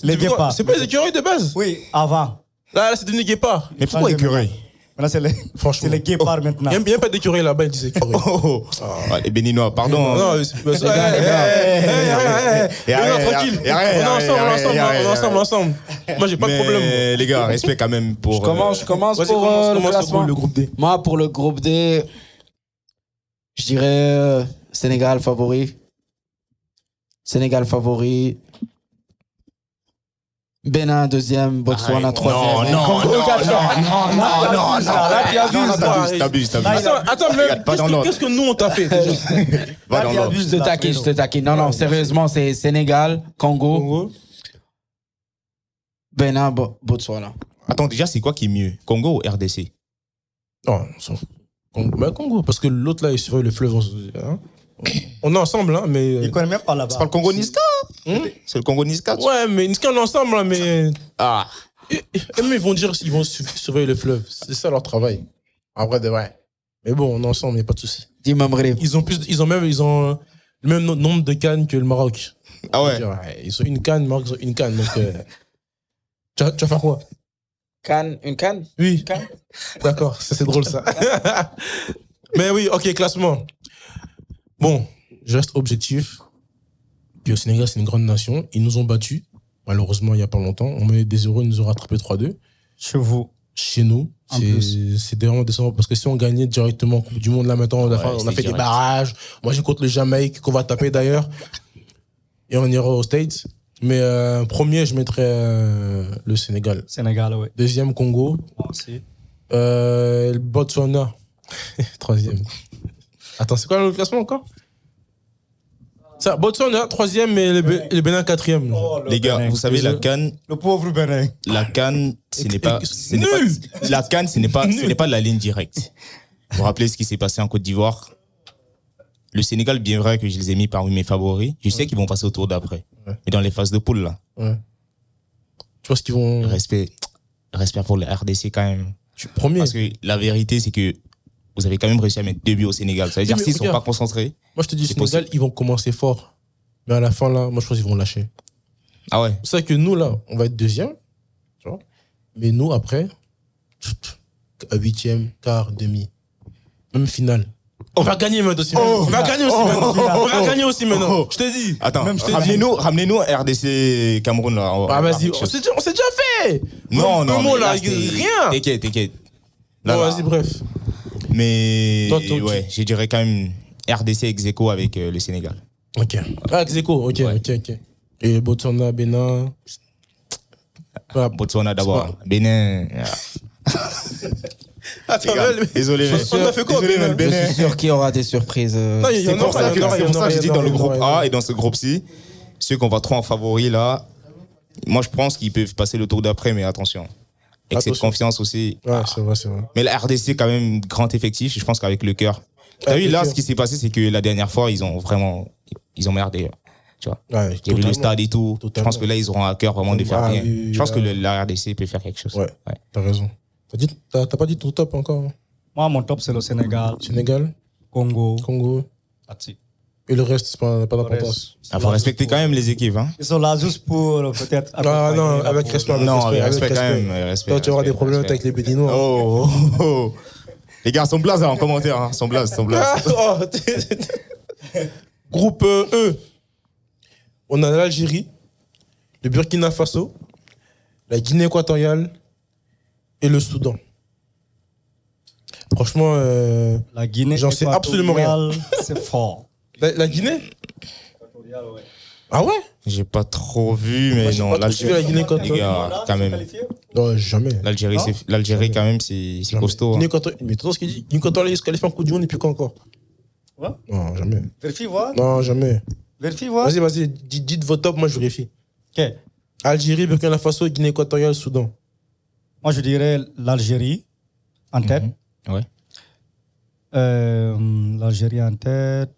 Les guépards. C'est pas les écureuils de base. Oui, avant. Là, c'est devenu guépard. Mais pourquoi écureuil? Maintenant, c'est les, Franchement. c'est les guépards maintenant. Il n'y a pas d'écureuils là-bas, ils disent écureuils. Oh, les Béninois, pardon. Non, tranquille. On est ensemble. Moi, j'ai pas de problème. Mais les gars, respect quand même pour. Je commence Vas-y, pour le commence classement. le groupe D. Moi, pour le groupe D, je dirais Sénégal favori. Sénégal favori. Bénin deuxième, Botswana troisième. Non, Là, tu abuses. T'abuses. Attends, mais Regarde pas dans l'ordre. qu'est-ce que nous, on t'a fait déjà? Va dans l'ordre. Je te taquine. Non, sérieusement, c'est Sénégal, Congo, Congo. Bénin, Botswana. Attends, déjà, c'est quoi qui est mieux? Congo ou RDC? Non, Congo, parce que l'autre là, il surveille le fleuve. Hein. On est ensemble, hein, mais. Il connaît même pas là-bas. C'est pas le Congo Niska? C'est le Congo Niska? Ouais, mais Niska, on est ensemble, hein, mais. Ah. Et même, ils vont dire qu'ils vont surveiller le fleuve. C'est ça leur travail. En vrai, de vrai. Mais bon, on est ensemble, il n'y a pas de souci. Dis Mamré. Ils ont le même nombre de cannes que le Maroc. Ah ouais. Ils ont une canne, le Maroc, ils ont une canne. Donc, tu vas faire quoi? Une canne? Oui. D'accord, ça c'est drôle ça. Mais oui, ok, classement. Bon, je reste objectif. Puis au Sénégal, c'est une grande nation. Ils nous ont battus, malheureusement, il n'y a pas longtemps. On met des euros, ils nous ont rattrapé 3-2. Chez vous. Chez nous, En plus. c'est vraiment décevant parce que si on gagnait directement Coupe du Monde, là maintenant, on a c'est fait des direct. barrages. Moi, j'ai contre le Jamaïque qu'on va taper d'ailleurs. Et on ira aux States. Mais premier, je mettrais le Sénégal. Sénégal, oui. Deuxième, Congo. Moi aussi. Le Botswana. Troisième. Attends, c'est quoi le classement encore? Ça, Botswana, troisième et le Bénin, quatrième. Les gars, vous savez, la CAN, Le pauvre Bénin. la CAN, la CAN, ce n'est pas la ligne directe. Vous vous rappelez ce qui s'est passé en Côte d'Ivoire? Le Sénégal, bien vrai que je les ai mis parmi mes favoris. Je sais qu'ils vont passer au tour d'après. Ouais. Mais dans les phases de poule, là, Ouais. Tu vois ce qu'ils vont. respect pour le RDC quand même. Premier. Parce que la vérité, c'est que vous avez quand même réussi à mettre 2 buts au Sénégal. Ça veut dire mais s'ils ne sont regarde. pas concentrés. Moi, je te dis, C'est Sénégal, ils vont commencer fort. Mais à la fin, là, moi, je pense qu'ils vont lâcher. Ah ouais. C'est vrai que nous, là, on va être deuxième. Tu vois. Mais nous, après, à huitième, quart, demi. Même finale. On va gagner maintenant aussi. On va gagner aussi maintenant. On va gagner aussi maintenant. Je t'ai dit. Attends, Même je t'ai ramenez-nous RDC Cameroun là. Ah, vas-y. On s'est déjà fait. Non, Un non. mot, mais là, c'était- rien. T'inquiète. Bon, Là, vas-y, bref. Mais Toi, ouais, je dirais quand même RDC ex aequo avec le Sénégal. Ok. Ah, Xeco, ok. Et Botswana, Bénin. Voilà. Botswana d'abord. Bénin. Attends, Les gars, mais- désolé. On a fait quoi, Désolé, Bénin? mais le Bénin. Je suis sûr qu'il y aura des surprises. Non, il y C'est en pour aura, ça il y en aura, que j'ai dit dans le il y en groupe aura. A et dans ce groupe-ci, ceux qu'on va trop en favori là, moi je pense qu'ils peuvent passer le tour d'après, mais attention. Avec cette Attention. confiance aussi. Ouais, c'est vrai. Mais la RDC, quand même, grand effectif, je pense qu'avec le cœur. T'as Avec vu, le là, cœur. ce qui s'est passé, c'est que la dernière fois, ils ont merdé. Tu vois. Ouais, Il y avait le totalement. stade et tout. Je Totalement. pense que là, ils auront à cœur vraiment de faire Ah, bien. oui, Je pense là. que la RDC peut faire quelque chose. Ouais, t'as raison. T'as pas dit ton top encore? Moi, mon top, c'est le Sénégal, Sénégal, Congo. Congo. That's it. Et le reste, c'est pas Le d'importance. reste, Il faut respecter quand même les équipes. Hein. Ils sont là juste pour peut-être. Ah non, accompagner avec la- respect. Non, avec respect quand respect. même. Respect, Toi, tu auras des respect, problèmes respect. avec les Béninois. Oh. Les gars, son blaze là, en commentaire. Hein. Son blaze. Groupe E. On a l'Algérie, le Burkina Faso, la Guinée équatoriale et le Soudan. Franchement, La Guinée, j'en sais absolument rien. C'est fort. La Guinée? Ah ouais? J'ai pas trop vu, mais Moi, j'ai non. pas trop suivi la Guinée équatoriale. Les gars, quand même. Non, jamais. L'Algérie, quand même, c'est costaud. Guinée Hein. équatoriale. Mais tu vois ce qu'il dit? Guinée équatoriale, ils se qualifient en Coupe du Monde et puis quoi encore? Ouais. Non, jamais. Vérifie, voir. Non, jamais. Vérifie, voir. Vas-y, dites vos top, moi je vérifie. Ok. Algérie, Burkina Faso, Guinée équatoriale, Soudan. Moi, je dirais l'Algérie en tête. Ouais. L'Algérie en tête.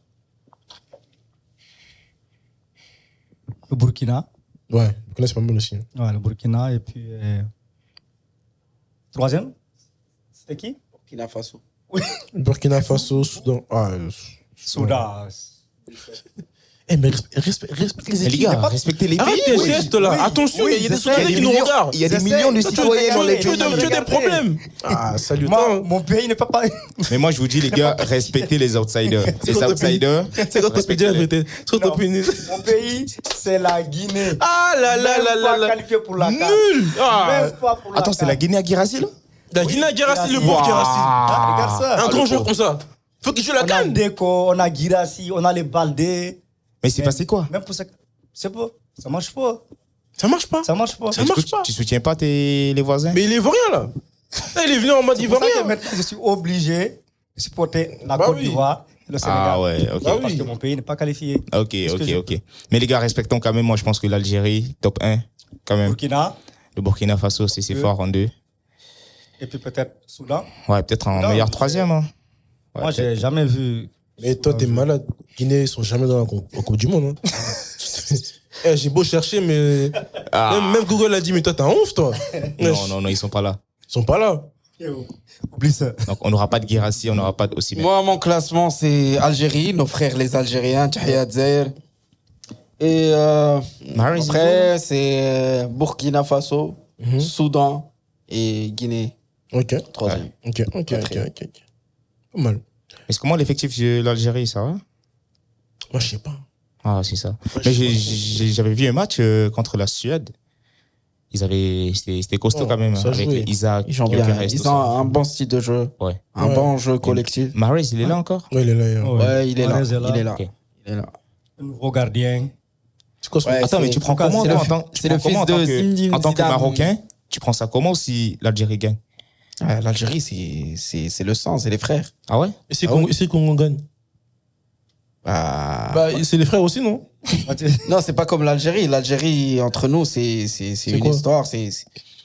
Le Burkina. Ouais, Burkina c'est pas mal aussi. Ouais, le Burkina. Et puis, troisième, c'était qui? Burkina Faso. Burkina Faso, Soudan. Ah, Soudan. Eh, mais respecte les Les équipes. gars, respectez les pays. Arrête tes oui. gestes là. oui, Attention, oui, il y a des j'essaie. Soudanais qui nous regardent. Il y a des millions de Toi, citoyens dans les tu pays. as des problèmes. Ah, salut Moi, toi. mon pays n'est pas pareil. Mais moi, je vous dis, les gars, respectez les outsiders. Les quoi ton outsiders. C'est quand tu dis la vérité. C'est quand Non. tu dis. Mon pays, c'est la Guinée. Ah là là là là Même pas là. qualifié pour la CAN. Nul. Ah. Même pas pour la Attends, c'est la CAN. Guinée à Guirassy, là? La Guinée Guirassy, le Wow. bon Guirassy. Ah, regarde ça. Un grand le joueur pauvre. comme ça. Faut qu'il joue la On a canne. Deco, on a Guirassy, on a les Baldé. Mais c'est passé quoi? Même pour ça, c'est pas. Ça marche pas. Ça marche pas. Ça marche pas. Ça marche pas. Tu soutiens pas les voisins? Mais il est ivoirien là. Là, il est venu en mode C'est pour ça que ivoirien. maintenant, je suis obligé de supporter la Bah Côte oui. d'Ivoire et le Sénégal. Ah ouais, ok. Bah oui. Parce que mon pays n'est pas qualifié. Ok. Mais les gars, respectons quand même. Moi, je pense que l'Algérie, top 1, quand même. Burkina, Le Burkina Faso, c'est fort en 2. et puis peut-être Soudan. Ouais, peut-être en Non, meilleur mais- 3e. Hein. Ouais, Moi, j'ai jamais vu. Mais toi, t'es malade. Guinée, ils sont jamais dans la Coupe du Monde. Hein. Eh, j'ai beau chercher, mais. Même Google a dit, mais toi, t'as honte, toi. Non, ils sont pas là. Ils sont pas là. Oublie ça. Donc, on n'aura pas de Guirassy, on n'aura pas de Osimhen. Moi, mon classement, c'est Algérie, nos frères les Algériens, Tahia Dzer. Et Mahrez, après, c'est Burkina Faso, Mhm. Soudan et Guinée. Ok. Troisième. Ok. Pas mal. Est-ce comment l'effectif de l'Algérie, ça va? Moi, je sais pas. Ah, c'est ça. Ouais, Mais je sais j'avais vu un match contre la Suède. C'était costaud Oh, quand même, ça avec jouait. Isaac. Ils jouent Gyökeres, bien. tout Ils ça. ont un bon style de jeu, Ouais. un Ouais. bon jeu collectif. Mahrez, il est là encore? Ouais, il est là. Oh. Ouais, il est là. Mahrez est là. Il est là. Ok. Il est là. Un nouveau gardien. C'est quoi ce Ouais, Attends, mais c'est- tu prends c'est comment le- toi, en tant- tu c'est le prends comment fils en tant de que- Zinedine En tant que Zidane. Marocain, tu prends ça comment si l'Algérie gagne? Ouais, l'Algérie, c'est le sang, c'est les frères. Ah ouais? Et c'est Ah oui. qu'on gagne. Bah, Bah, c'est les frères aussi, non? non, c'est pas comme l'Algérie. L'Algérie, entre nous, c'est une quoi histoire. C'est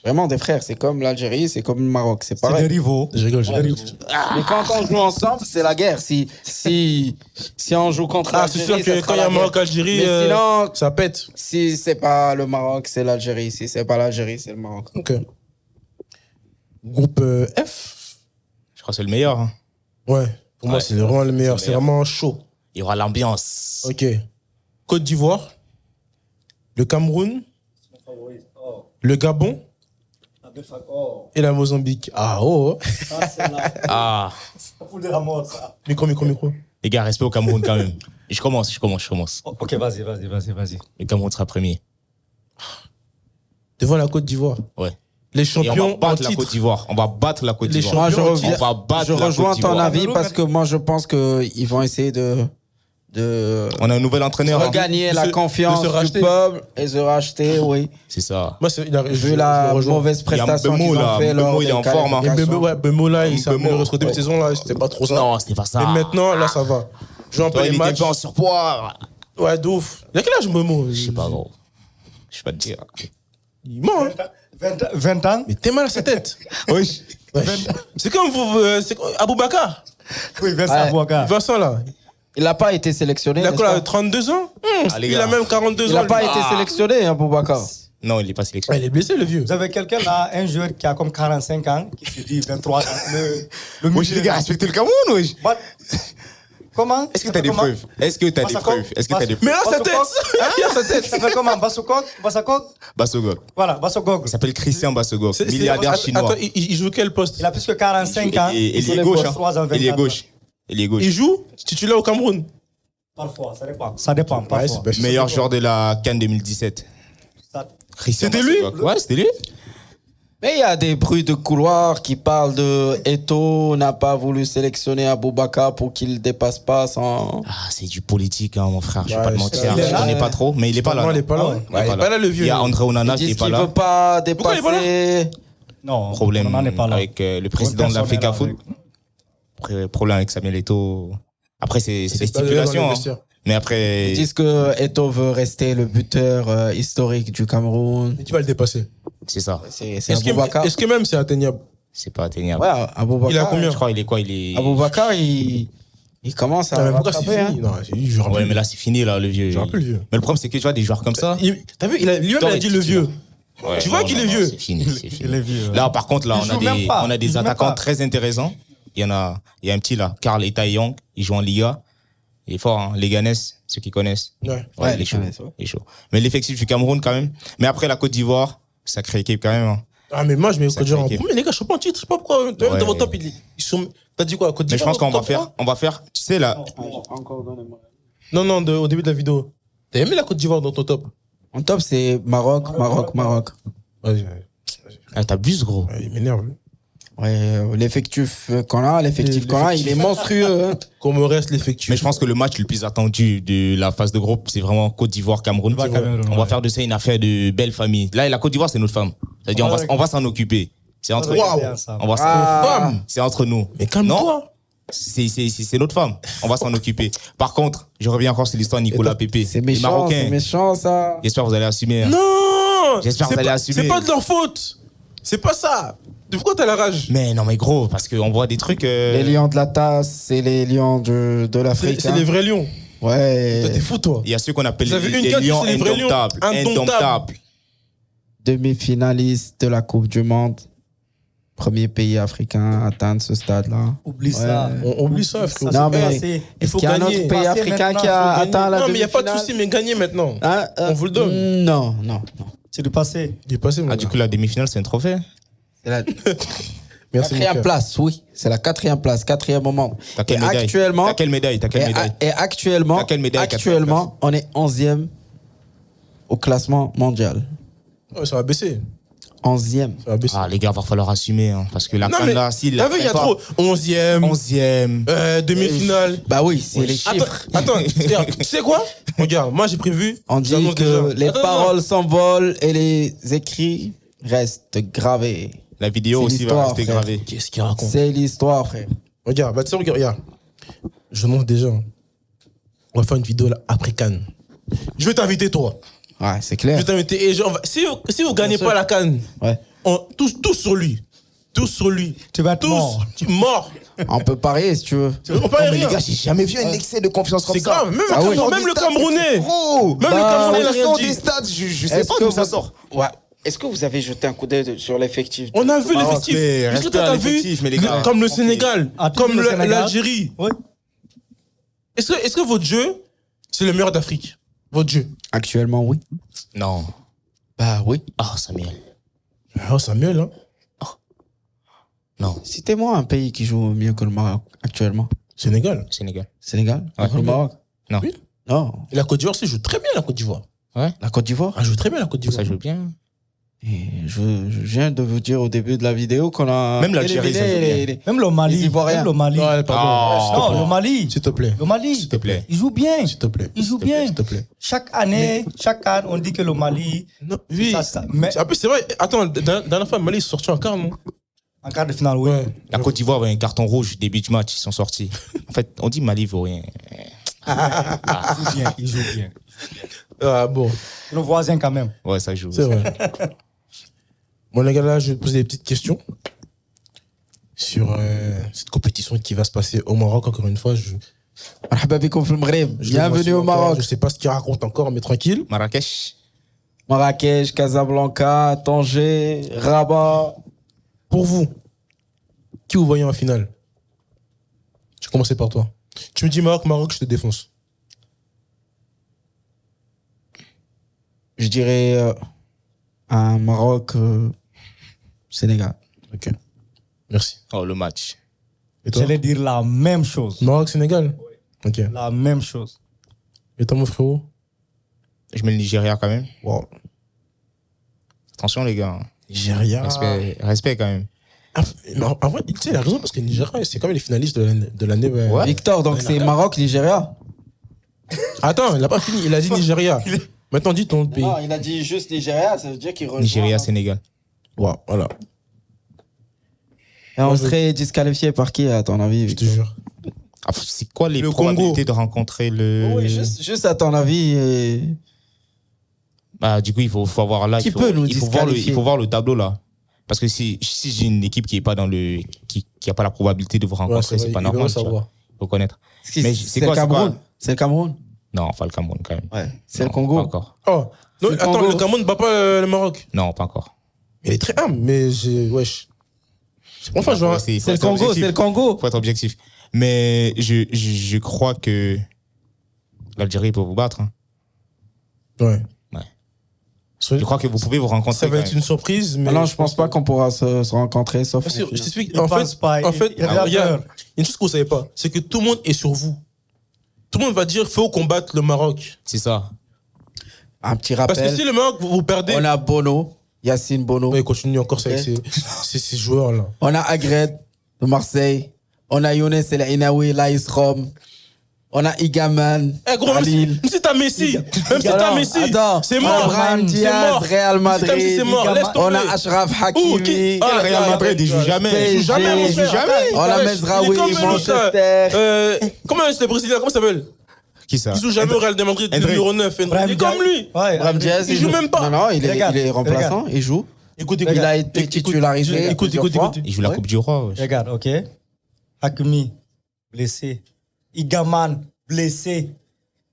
vraiment des frères. C'est comme l'Algérie, c'est comme le Maroc. C'est C'est des pareil. rivaux. Je rigole. Mais quand on joue ensemble, c'est la guerre. Si on joue contre Ah, c'est sûr l'Algérie, ça que sera quand il y a la guerre. Maroc-Algérie, Mais sinon, ça pète. si c'est pas le Maroc, c'est l'Algérie. Si c'est pas l'Algérie, c'est le Maroc. Ok. Groupe F. Je crois que c'est le meilleur. Hein. Ouais. Pour moi, Ouais. c'est vraiment le meilleur. C'est C'est le vraiment chaud. Il y aura l'ambiance. Ok. Côte d'Ivoire. Le Cameroun. Le Gabon. Et la Mozambique. Ah, oh. Ah, Micro. les gars, respect au Cameroun quand même. Et je commence. Ok, vas-y. Le Cameroun sera premier. Devant la Côte d'Ivoire. Ouais. Les Et on champions va en battre la titre. Côte d'Ivoire. On va battre la Côte Les d'Ivoire. Moi, je, champions, reviens- on va battre je la rejoins Côte ton d'Ivoire. avis parce que moi, je pense qu'ils vont essayer de On a un nouvel entraîneur. hein. regagner de la se- confiance de se du racheter. peuple et se racheter, oui. C'est ça. Moi, Vu la mauvaise Il y a prestation Mbemo, qu'ils là. ont fait Mbemo, lors il est des en forme, hein. Et qualifications. Bemo, là, il s'est Mbemo, amélioré ce début de ouais. saison, là, c'était pas trop ça. Non, c'était pas ça. Et maintenant, là, ça va. Joue un peu Toi, les il était matchs. pas en surpoids. Ouais, de ouf. Il a quel âge, Bemo? Je sais pas, gros. Je sais pas te dire. Il ment, hein. 20 ans. Mais t'es mal à sa tête. Oui. Wesh. C'est comme vous, c'est comme Aboubacar. Oui, Vincent Ouais. Bouaka. Vincent, là. Il n'a pas été sélectionné. Il a n'est-ce quoi, pas là, 32 ans? Ah, les Il gars. a même 42 Il ans. n'a pas lui. été sélectionné, hein, Boubacar. Non, il est pas Ah, sélectionné. il est blessé, le vieux. Vous avez quelqu'un là, un joueur qui a comme 45 ans, qui se dit 23 ans. Le Wesh, les gars, respectez le Cameroun, wesh. But, Comment? Est-ce que t'as des preuves? Est-ce que t'as des preuves? Mais là, sa tête. Il a sa tête. Ça s'appelle comment? Bassokok? Bassogog. Voilà, Bassokok. Il s'appelle Christian Bassogog, milliardaire chinois. Attends, il joue quel poste? Il a plus que 45 ans. Et il est gauche. Il est gauche. Il est gauche. Il joue titulaire au Cameroun. Parfois, ça dépend. Ça dépend, parfois. Meilleur joueur de la CAN 2017. Christian C'était lui? Bassogog. Ouais, c'était lui. Mais il y a des bruits de couloir qui parlent de Eto'o n'a pas voulu sélectionner Aboubakar pour qu'il dépasse pas sans. Ah, c'est du politique, hein, mon frère. Je vais Ouais, pas te mentir. il est Je là. connais pas trop, mais il est pas là. Non, il est pas là. Ah Ouais, il est pas là, le vieux. Il y a André Onana Ils qui est disent pas qu'il là. veut pas Pourquoi il est pas dépasser. Non, Problème on n'en est pas là. avec le président de l'Africa Foot. Avec- Problème avec Samuel Eto'o. Après, c'est des pas d'ailleurs dans stipulations. le Hein. vestiaire. Mais après, Ils disent que Eto'o veut rester le buteur historique du Cameroun. Et tu vas le dépasser. c'est ça. C'est Est-ce que même c'est atteignable? C'est pas atteignable. Ouais, Aboubakar. Il a combien? Je crois il est quoi? Il est. Aboubakar, il commence à. Non, mais pourquoi c'est rattraper, fini? Non, je rappelle. Ouais, mais là, c'est fini, là, le vieux. Je rappelle le vieux. Mais le problème, c'est que tu vois, des joueurs comme ça. T'as vu, lui-même, il a dit le vieux. Ouais, Tu vois non, qu'il non, est non, vieux. C'est fini, c'est fini. Il est vieux. Là, par contre, là, Il on joue même pas. a Il des joue même attaquants pas. très intéressants. Il y a un petit là, Karl Young. Il joue en Liga. Il est fort, hein. Leganés, ceux qui connaissent. Ouais. Ouais, il est chaud. Leganés, ouais. Il est chaud. Mais l'effectif du Cameroun, quand même. Mais après, la Côte d'Ivoire, sacrée équipe quand même. Hein. Ah, mais moi, je mets Ça Côte d'Ivoire en craque. premier, les gars, je sais pas en titre. Je sais pas pourquoi. Même Ouais. dans votre top, ils sont. T'as dit quoi? Côte Mais je d'Ivoire? pense qu'on va top faire, 3? on va faire, tu sais, là, Non, au début de la vidéo. T'as aimé la Côte d'Ivoire dans ton top? En top, c'est Maroc. Vas-y, ah, t'abuses, gros. il m'énerve. Ouais, l'effectif qu'on a, il est monstrueux. Hein. Qu'on me reste l'effectif. Mais je pense que le match le plus attendu de la phase de groupe, c'est vraiment Côte d'Ivoire-Cameroun. Cameroun, On va ouais. faire de ça une affaire de belle famille. Là, la Côte d'Ivoire, c'est notre femme. C'est-à-dire, Ouais, on va s'en occuper. C'est entre Waouh. on va s'en- Ah. C'est entre nous. Mais calme-toi. C'est notre femme. On va s'en occuper. Par contre, je reviens encore sur l'histoire de Nicolas Pepe. C'est Les méchant, Marocains. c'est méchant ça. J'espère que vous allez assumer. Hein. Non! J'espère que vous allez assumer. C'est pas de leur faute. C'est pas ça. Pourquoi t'as la rage? Mais non, mais gros, parce qu'on voit des trucs. Les lions de la tasse, c'est les lions de l'Afrique. C'est les vrais lions. Ouais. Toi, t'es fou, toi. Il y a ceux qu'on appelle Vous avez une les carte, lions c'est les vrais lions. indomptables. Indomptables. Demi-finaliste de la Coupe du Monde. Premier pays africain à atteindre ce stade-là. Oublie ça. On oublie ça, frérot. Non, mais c'est- il est-ce faut qu'il y a un gagner. autre pays Passer africain maintenant, qui a faut atteint la Non, mais il n'y a pas de demi-finale? souci, mais gagner maintenant. Hein, On vous le donne. Non. C'est du passé. Il est passé, mon Ah, gars. du coup, la demi-finale, c'est un trophée. C'est la Merci, mon quatrième cœur. place, oui. C'est la quatrième place, quatrième moment. T'as quelle Et médaille? actuellement, T'as quelle médaille? T'as quelle médaille? et actuellement, T'as quelle médaille, actuellement, on est 11e au classement mondial. Ouais, ça va baisser. 11e. Ça va baisser. Ah, les gars, va falloir assumer, hein, parce que la Non, CAN, mais là, si t'as vu, il y a trop. 11e, 11e. demi-finale. Bah oui, c'est les chiffres. Attends, regarde, tu sais quoi? Regarde, moi j'ai prévu. On dit j'annonce que déjà. les Attends, paroles s'envolent et les écrits restent gravés. La vidéo C'est aussi va l'histoire, rester frère. gravée. Qu'est-ce qu'il raconte? C'est l'histoire, frère. Regarde, bah tu sais, regarde. Je annonce déjà. On va faire une vidéo là, après Cannes. Je vais t'inviter, toi. Ouais, c'est Je clair. vais t'inviter. Et si vous gagnez pas la Cannes, Ouais. tous sur lui. Tous sur lui. Tu vas être Tous. mort. Mort. On peut parier si tu veux. On peut rien. j'ai jamais vu un excès de confiance comme C'est grave. Même, Ah oui. même le Camerounais. Gros, Même le Bah, Camerounais l'a sort sorti. des stades, je sais Est-ce pas que d'où ça vous- sort. Ouais. Est-ce que vous avez jeté un coup d'œil sur l'effectif? On a vu l'effectif. mais Est-ce que restez toi, à t'as vu l'effectif, mais les gars, comme le tranquille. Sénégal, Ah, tu comme dis le Sénégal? l'Algérie. Oui. Est-ce que votre jeu, c'est le meilleur d'Afrique? Votre jeu? Actuellement, oui. Non. Bah oui. Ah, Samuel. Oh, Samuel, hein. Non. Citez-moi un pays qui joue mieux que le Maroc actuellement. Sénégal. Sénégal. Sénégal? Ouais. Le Maroc? Non. Oui. Non. Et la Côte d'Ivoire aussi joue très bien, la Côte d'Ivoire. La Côte d'Ivoire? Elle joue très bien, la Côte d'Ivoire. Ça joue bien. Et je viens de vous dire au début de la vidéo qu'on a Même l'Algérie, ça joue éliminé bien. Même le Mali. Les Ivoiriens. Même le Mali. Ouais, pardon. Oh. Non, le Mali. S'il te plaît. Le Mali. S'il te plaît. Il joue bien. S'il te plaît. Il joue bien. S'il te plaît. Chaque année, on dit que le Mali, Non, oui. ça. Mais En plus, c'est vrai. Attends, dernière fois, Mali est sorti en quart, non? en quart de finale, oui. Ouais. La Côte d'Ivoire avait un carton rouge début de match, ils sont sortis. En fait, on dit Mali vaut rien. Il joue bien. Il joue bien. Ah bon, Nos voisins, quand même. Ouais, ça joue. c'est vrai. Bon, les gars, là, je vais te poser des petites questions sur cette compétition qui va se passer au Maroc, encore une fois. مرحبا بكم في المغرب. Je le vois Bienvenue sur au encore, Maroc. Je sais pas ce qu'il raconte encore, mais tranquille. Marrakech. Marrakech, Casablanca, Tanger, Rabat. Pour vous, qui vous voyez en finale? Je vais commencer par toi. Tu me dis Maroc, je te défonce. Je dirais un Maroc, Sénégal. Ok. Merci. Oh, le match. Et toi? J'allais dire la même chose. Maroc, Sénégal? Ok. La même chose. Et toi, mon frérot? Je mets le Nigeria quand même. Wow. Attention, les gars. Nigeria. Respect quand même. Mais en vrai, tu sais, il a raison parce que Nigeria, c'est quand même les finalistes de l'année. Ouais. Victor, donc c'est Maroc, Nigeria. Attends, il n'a pas fini. Il a dit Nigeria. Maintenant, dis ton pays. Non, il a dit juste Nigeria, ça veut dire qu'il rejoint. Nigeria, Sénégal. Wow, voilà. Et on serait disqualifié par qui, à ton avis, Je te Victor? jure. Ah, c'est quoi les Le probabilités Congo. de rencontrer le... Oui, juste à ton avis. Bah, du coup, il faut voir là. Qui il faut, peut nous il faut voir le, disqualifier? il faut voir le tableau là. Parce que si j'ai une équipe qui est pas dans le, qui a pas la probabilité de vous rencontrer, c'est pas normal. Tu vois. Faut connaître. Mais C'est quoi, le Cameroun. C'est le Cameroun. Non, pas le Cameroun quand même. Ouais. C'est le Non, Congo. Pas encore. Oh, non, C'est le attends, Congo. le Cameroun ne bat pas le Maroc. Non, pas encore. Il est très humble, mais j'ai. Wesh. Enfin, je vois. Faut C'est le être Congo, objectif. c'est le Congo. Faut être objectif. Mais je crois que l'Algérie peut vous battre. Hein. Ouais. Je crois que vous pouvez vous rencontrer. Ça va quand être même. une surprise, mais. Non, je pense pas qu'on pourra se rencontrer, sauf. Parce que je t'explique. Il En pense fait, pas, il a regarde, peur. il y a une chose que vous savez pas, c'est que tout le monde est sur vous. Tout le monde va dire faut combattre le Maroc. C'est ça. Un petit Parce que rappel. si le Maroc vous perdez, On a Bono, Yacine Bono. ouais, continue encore Ok. avec ces joueurs là. On a Agred de Marseille. On a Younes El Inaoui, Laïs Rom. On a Igaman, Eh gros, même Khalil. si t'as Messi, même si t'as Non, Messi, attends. c'est On a mort. Brahim C'est Diaz, mort. Real Si t'as Messi, Madrid. c'est mort. Laisse On tomber. a Ashraf Ouh, Hakimi. qui- Ah, Real Madrid, il joue jamais. PSG. Il joue jamais, mon Il joue frère. jamais. On a Il est Mezraoui, comme l'autre, Manchester. Comment c'est le Brésilien, comment ça s'appelle? Qui ça? Il joue jamais au Real de Madrid, Hendrik. numéro 9. Il Brahim est comme Diaz. lui. Ouais, Brahim Diaz, Il joue même pas. Non, il Regarde, est remplaçant, il joue. Écoute, Il a été titularisé. Écoute, plusieurs fois. Il joue la Ouais. Coupe du Roi. wesh. Regarde, ok. Hakimi, blessé. Igaman, blessé.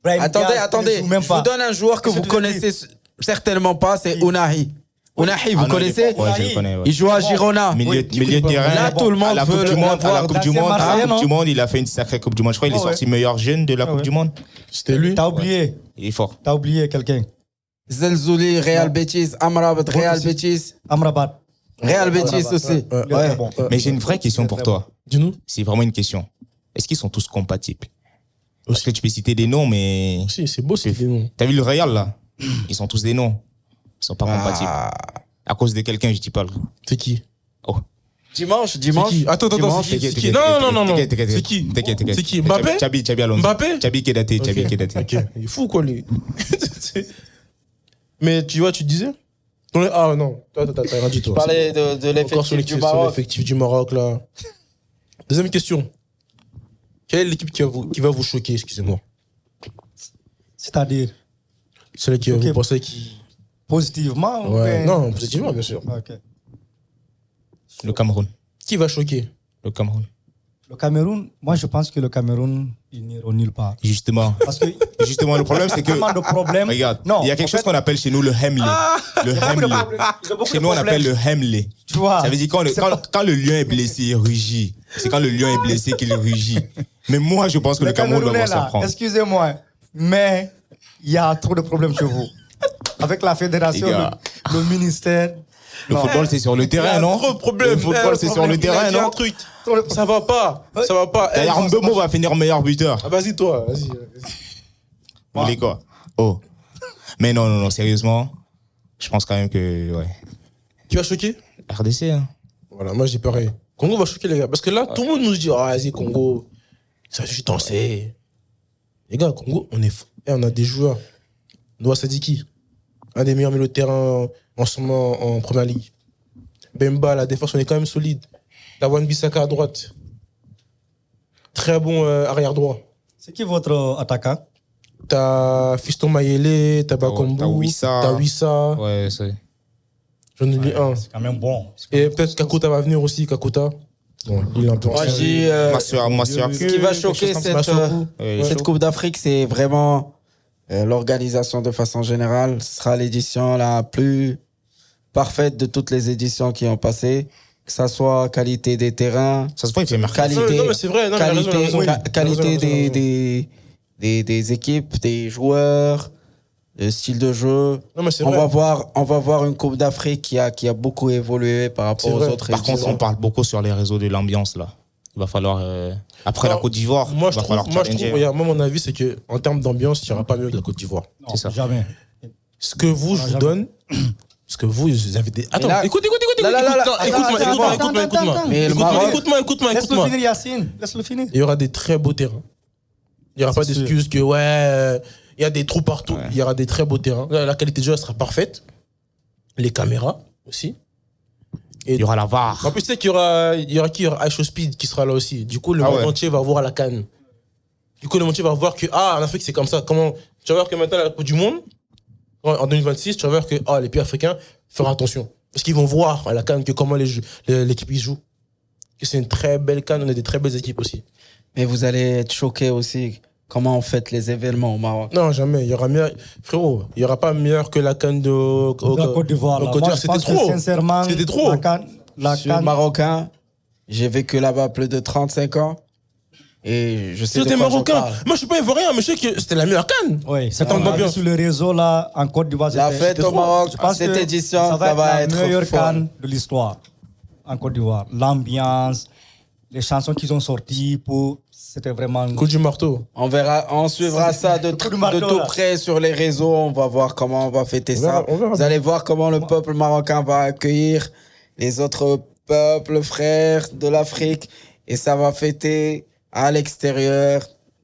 Brahim Attendez, Diaz, il attendez. ne joue même Je pas. vous donne un joueur que Qu'est-ce vous que tu veux connaissez certainement pas, c'est Unahi. Unahi, vous Ah non, connaissez? Ouais, je le connais. Ouais. Il joue à Girona. Milieu de terrain. Là, tout le monde à la veut Coupe le du Monde, à la voir. Coupe du Là, c'est Monde, Marseillais, à la Coupe du non? Monde, il a fait une sacrée Coupe du Monde. Je crois qu'il est Ouais, sorti meilleur jeune de la Coupe ouais. du Monde. C'était lui. T'as oublié. Il est fort. T'as oublié quelqu'un. Zelzouli, Real Betis, Amrabat, Real aussi. Betis. Amrabat. Real Betis aussi. Ouais. Il est très bon. Mais j'ai une vraie question pour toi. Dis-nous. C'est vraiment une question. Est-ce qu'ils sont tous compatibles? Parce Aussi. que tu peux citer des noms, mais Si, c'est beau, c'est des noms. t'as vu le Real là? Ils sont tous des noms. Ils sont pas compatibles. À cause de quelqu'un, je dis pas. C'est qui? Oh. Dimanche. C'est qui? Attends, Dimanche. c'est qui? Non. T'inquiète. C'est qui? T'inquiète. C'est qui? Mbappé? Chabi Alonso. Mbappé? Chabi Kedate. Ok. Chabi Kedate. Ok, il est fou quoi lui. Mais tu vois, tu disais? Ah non, toi, t'as rien dit toi. Je parlais de Encore sur l'effectif du sur Maroc. l'effectif du Maroc là. Deuxième question. Quelle est l'équipe qui va vous choquer, excusez-moi? C'est-à-dire, Celle qui Ok. vous pensez qui. positivement ou Ouais. bien- Non, positivement, bien sûr. Ok. Le Cameroun. Qui va choquer? Le Cameroun. Le Cameroun, moi je pense que le Cameroun, il n'ira nulle part. Justement. Parce que Justement, le problème, c'est que. tellement de problèmes. Regarde, Non, il y a quelque en chose fait- qu'on appelle chez nous le Hemley. Le Hemley. Chez nous, on appelle le Hemley. Tu vois. Ça veut dire quand le lion est blessé, il rugit. C'est quand le lion est blessé qu'il rugit. Mais moi, je pense que le Cameroun va Camerounais, s'en là, prendre. excusez-moi, mais il y a trop de problèmes chez vous. Avec la fédération, Les gars. le ministère. Le Non. football, c'est sur le Il y terrain, a non? trop de problèmes. Le football, c'est sur le terrain, non? Un truc. Ça va pas. Ça va pas. D'ailleurs, Mbemo va finir meilleur buteur. Ah, vas-y, toi. Vas-y. Vous voulez quoi? Oh. Mais non, sérieusement, je pense quand même que, ouais. Qui va choquer? RDC, hein. Voilà, moi, je dis pareil. Congo va choquer, les gars. Parce que là, tout le monde nous dit, ah, vas-y, Congo, ça suffit de danser. Les gars, Congo, on a des joueurs. Noah Sadiki, un des meilleurs milieux de terrain en ce moment en première ligue. Bemba, la défense, on est quand même solide. Tawan Bissaka à droite. Très bon arrière droit. C'est qui votre attaquant? T'as Fiston Mayele, t'as Bakombu, t'as Wissa. t'as Wissa. Ouais, c'est. J'en oublie un. C'est quand même bon. Et peut-être Kakota va venir aussi, Kakota. Bon, il est un peu Moi, je ancien. dis, Masuaku. ce qui va choquer quelque chose comme ça, Ouais, cette Coupe d'Afrique, c'est vraiment l'organisation de façon générale. Ce sera l'édition la plus parfaite de toutes les éditions qui ont passé. que ça soit qualité des terrains, Ça se voit, il fait marquer. qualité, Non, mais c'est vrai. Non, mais il a raison, il a raison. qualité Il a raison. des équipes, des joueurs, le style de jeu. Non, mais c'est On vrai. va voir une Coupe d'Afrique qui a beaucoup évolué par rapport C'est aux vrai. autres Par contre, éditions. on parle beaucoup sur les réseaux de l'ambiance, là. Il va falloir, après la Alors, Côte d'Ivoire, Moi, il je va trouve, falloir challenger. regarde, moi, mon avis, c'est que en termes d'ambiance, il n'y aura pas mieux que la Côte d'Ivoire. Non, C'est ça. Jamais. Ce que vous, je vous jamais. donne, parce que vous avez des. Attends, là- écoute, là, là, là, là, écoute-moi. Mais le Maroc- Écoute-moi. Laisse-le finir, Yacine. Laisse-le finir. Il y aura des très beaux terrains. Il n'y aura pas C'est d'excuses que, il y a des trous partout. Il y aura des très beaux terrains. La qualité de jeu elle sera parfaite. Les caméras aussi. Et Il y aura la VAR. en plus, tu sais qu'il y aura qui? Il y aura Aisho Speed qui sera là aussi. Du coup, le Ah monde ouais. entier va voir la CAN. Du coup, le monde entier va voir que, en Afrique, c'est comme ça. Comment, tu vas voir que maintenant, la Coupe du Monde, en 2026, tu vas voir que, les pays africains feront attention. Parce qu'ils vont voir à la CAN que comment l'équipe y joue. Que c'est une très belle CAN, on a des très belles équipes aussi. Mais vous allez être choqués aussi comment on fête les événements au Maroc. Non, jamais. Il y aura meilleur. Frérot, il n'y aura pas meilleur que la CAN de La Côte d'Ivoire. là. Moi, je C'était pense que trop. sincèrement, C'était trop. La Je suis CAN, marocain, j'ai vécu là-bas plus de 35 ans et je sais de C'était quoi je marocain. parle. Moi, je suis pas ivoirien, mais je sais que c'était la meilleure CAN. oui, c'est Attends, on a bien. vu sur le réseau là, en Côte d'Ivoire. La c'était- fête c'était au trop. Maroc, Je pense cette que édition, ça va être la meilleure folle. CAN de l'histoire en Côte d'Ivoire. L'ambiance, les chansons qu'ils ont sorties, c'était vraiment. Coup du marteau. On suivra ça de Coup de marteau, tout là. près sur les réseaux. On va voir comment on va fêter ça. on verra. Vous allez voir comment le peuple marocain va accueillir les autres peuples frères de l'Afrique. Et ça va fêter à l'extérieur,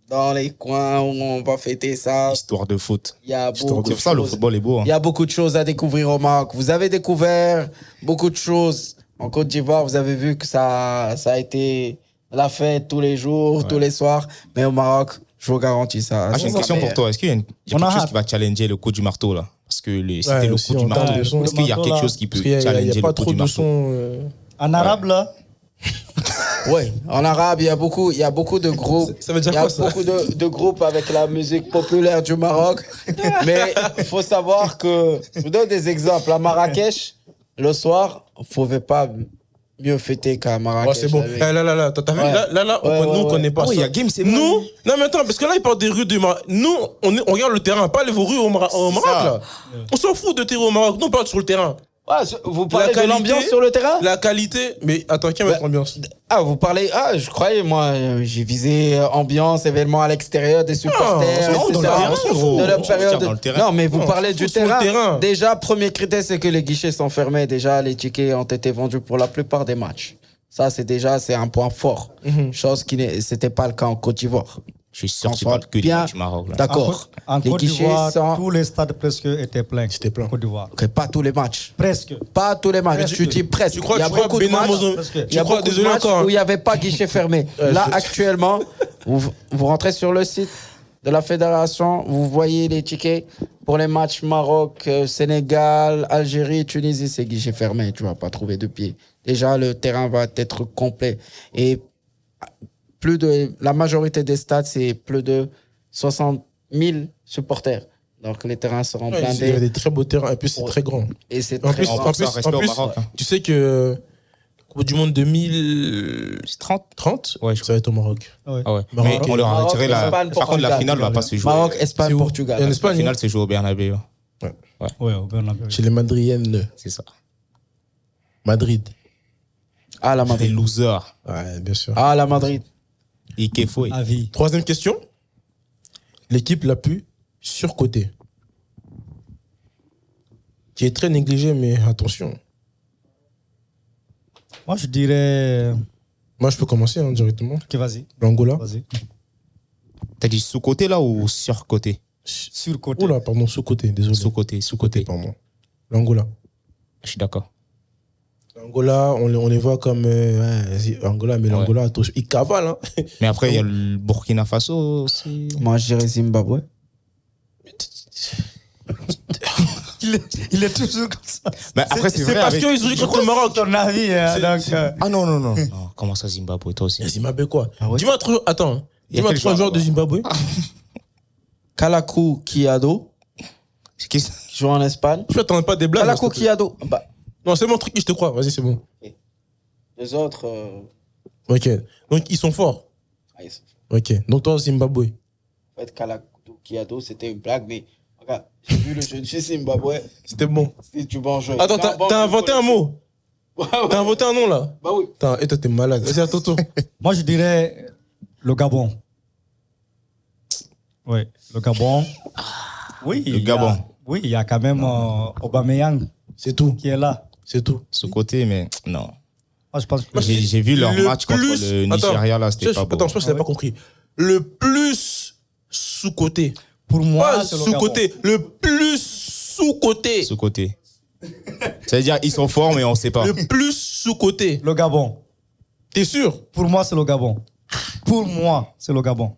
dans les coins où on va fêter ça. Histoire de foot. Il y a beaucoup C'est de pour ça, le choses. football est beau. hein. Il y a beaucoup de choses à découvrir au Maroc. Vous avez découvert beaucoup de choses. En Côte d'Ivoire, vous avez vu que ça a été la fête tous les jours, tous les soirs. Mais au Maroc, je vous garantis ça. Ah, j'ai une Ça question va pour toi. Est-ce qu'il y a, On quelque a chose hâte. qui va challenger le coup du marteau, là? Parce que c'était le aussi, coup du en termes marteau. de son. Est-ce qu'il y a Le quelque marteau, chose qui peut Parce qu'il y a challenger pas le coup trop du de marteau? sons. En arabe là, Oui, en arabe, il y a beaucoup de groupes. Ça veut dire Il y a quoi, ça? beaucoup de groupes avec la musique populaire du Maroc. Mais il faut savoir que, je vous donne des exemples. À Marrakech, le soir, on ne pouvait pas mieux fêter qu'à Marrakech. Ouais, c'est bon. avec- Là, t'as vu? Ouais. Là, Ouais, nous, on ouais, connaît pas Ah oui, ça. il y a Game, c'est Nous, bon. non, mais attends, parce que là, il parle des rues du Maroc. Nous, on regarde le terrain, pas les rues au Maroc, ça. là. On s'en fout de terrain au Maroc. Nous, on parle sur le terrain. Ouais, vous parlez de qualité, l'ambiance sur le terrain? La qualité. Mais attends, qui va mettre l'ambiance? Ah, vous parlez. Ah, je croyais, moi, j'ai visé ambiance, événement à l'extérieur, des supporters, non, dans le etc. terrain, on s'en fout. De la On se période. tire dans le terrain. Non, mais vous Non, parlez on du se fout sur le terrain. terrain. Déjà, premier critère, c'est que les guichets sont fermés. Déjà, les tickets ont été vendus pour la plupart des matchs. Ça, c'est un point fort. Chose qui c'était pas le cas en Côte d'Ivoire. Je suis sûr que c'est Qu'on pas soit que bien du Maroc. là. d'accord. en Les Côte guichets d'Ivoire, sont. tous les stades presque étaient pleins. C'était plein. En Côte d'Ivoire. Ok, pas tous les matchs. Presque. Pas tous les matchs. Presque. Tu dis presque. Tu crois, il y a beaucoup de matchs. Tu Il y a crois, beaucoup de désolé matchs encore. où il n'y avait pas guichet fermé. Là, je- actuellement, vous rentrez sur le site de la fédération, vous voyez les tickets pour les matchs Maroc, Sénégal, Algérie, Tunisie, c'est guichet fermé. Tu vas pas trouver de pied. Déjà, le terrain va être complet. Et la majorité des stades, c'est plus de 60 000 supporters. Donc, les terrains seront Ouais, il y a blindés. des très beaux terrains. Et puis, c'est très grand. Et c'est En très plus, grand. Respect au Maroc, hein. tu sais que Coupe du Monde 2030, 30 Ouais, je ça va être au Maroc. Ouais. Ah ouais. Maroc, Mais on leur a Maroc, retiré la. Espagne, Par contre, la Portugal. finale va pas se jouer. Maroc, Espagne, C'est où? Portugal. Et en La Espagne, finale, c'est joué au Bernabéu. Ouais, au Bernabéu. chez les Madriennes. C'est ça. Madrid. Ah, la Des Madrid. losers. Ouais, bien sûr. Ah, la Madrid. Ike Foy. À vie. Troisième question. L'équipe la plus surcotée. Qui est très négligée, mais attention. Moi, je dirais. Moi, je peux commencer directement. Ok, vas-y. L'Angola. Vas-y. T'as dit sous-côté là ou sur-côté? Sur-côté. Oula, pardon, sous-côté, désolé. Sous-côté, sous-côté. Pardon. L'Angola. Je suis d'accord. L'Angola, on les voit comme vas-y, Angola, mais l'Angola, attention, il cavale. Hein. Mais après, il y a le Burkina Faso aussi. Moi, je dirais Zimbabwe. Il est toujours comme ça. Mais après, c'est vrai. parce avec- qu'ils ont joué contre le Maroc. Ton avis, hein, C'est- donc. c'est- Ah non, non, non. Non, comment ça, Zimbabwe, toi aussi? Il y a Zimbabwe quoi ouais Dis-moi trois. Attends. Il y a Dis-moi quel trois joueur, joueurs de Zimbabwe. Kalakou Kiado, C'est qui ça? qui joue en Espagne. Je m'attendais pas des blagues. Kalakou s'il te plaît. Kiado. Bah, Non, c'est mon truc, je te crois. Vas-y, c'est bon. Les autres, Ok. Donc, ils sont forts. ils sont Ok. Donc, toi, Zimbabwe. En fait, Kiado, c'était une blague, mais regarde, j'ai vu le jeu du Zimbabwe, C'était bon. c'est du bon jeu. Attends, C'est un bon t'as jeu inventé un collectif. mot. Ouais, T'as ouais. inventé un nom, là. Bah oui. Putain, et toi, t'es malade. Vas-y, à ton tour. Moi, je dirais le Gabon. Oui, le Gabon. Oui, Le Gabon. Oui, il y a quand même Aubameyang C'est tout. qui est là. C'est tout. Ce côté, mais non. Moi, je pense que J'ai vu leur Le match contre plus- le Nigeria, là, c'était pas beau. Attends, je pense que tu n'as pas compris. Le plus sous-côté. pour moi, Pas c'est le Gabon. sous-côté. Le plus sous-côté. Ce côté. Ça veut dire ils sont forts, mais on sait pas. Le plus sous-côté. Le Gabon. T'es sûr? Pour moi, c'est le Gabon. Pour moi, c'est le Gabon.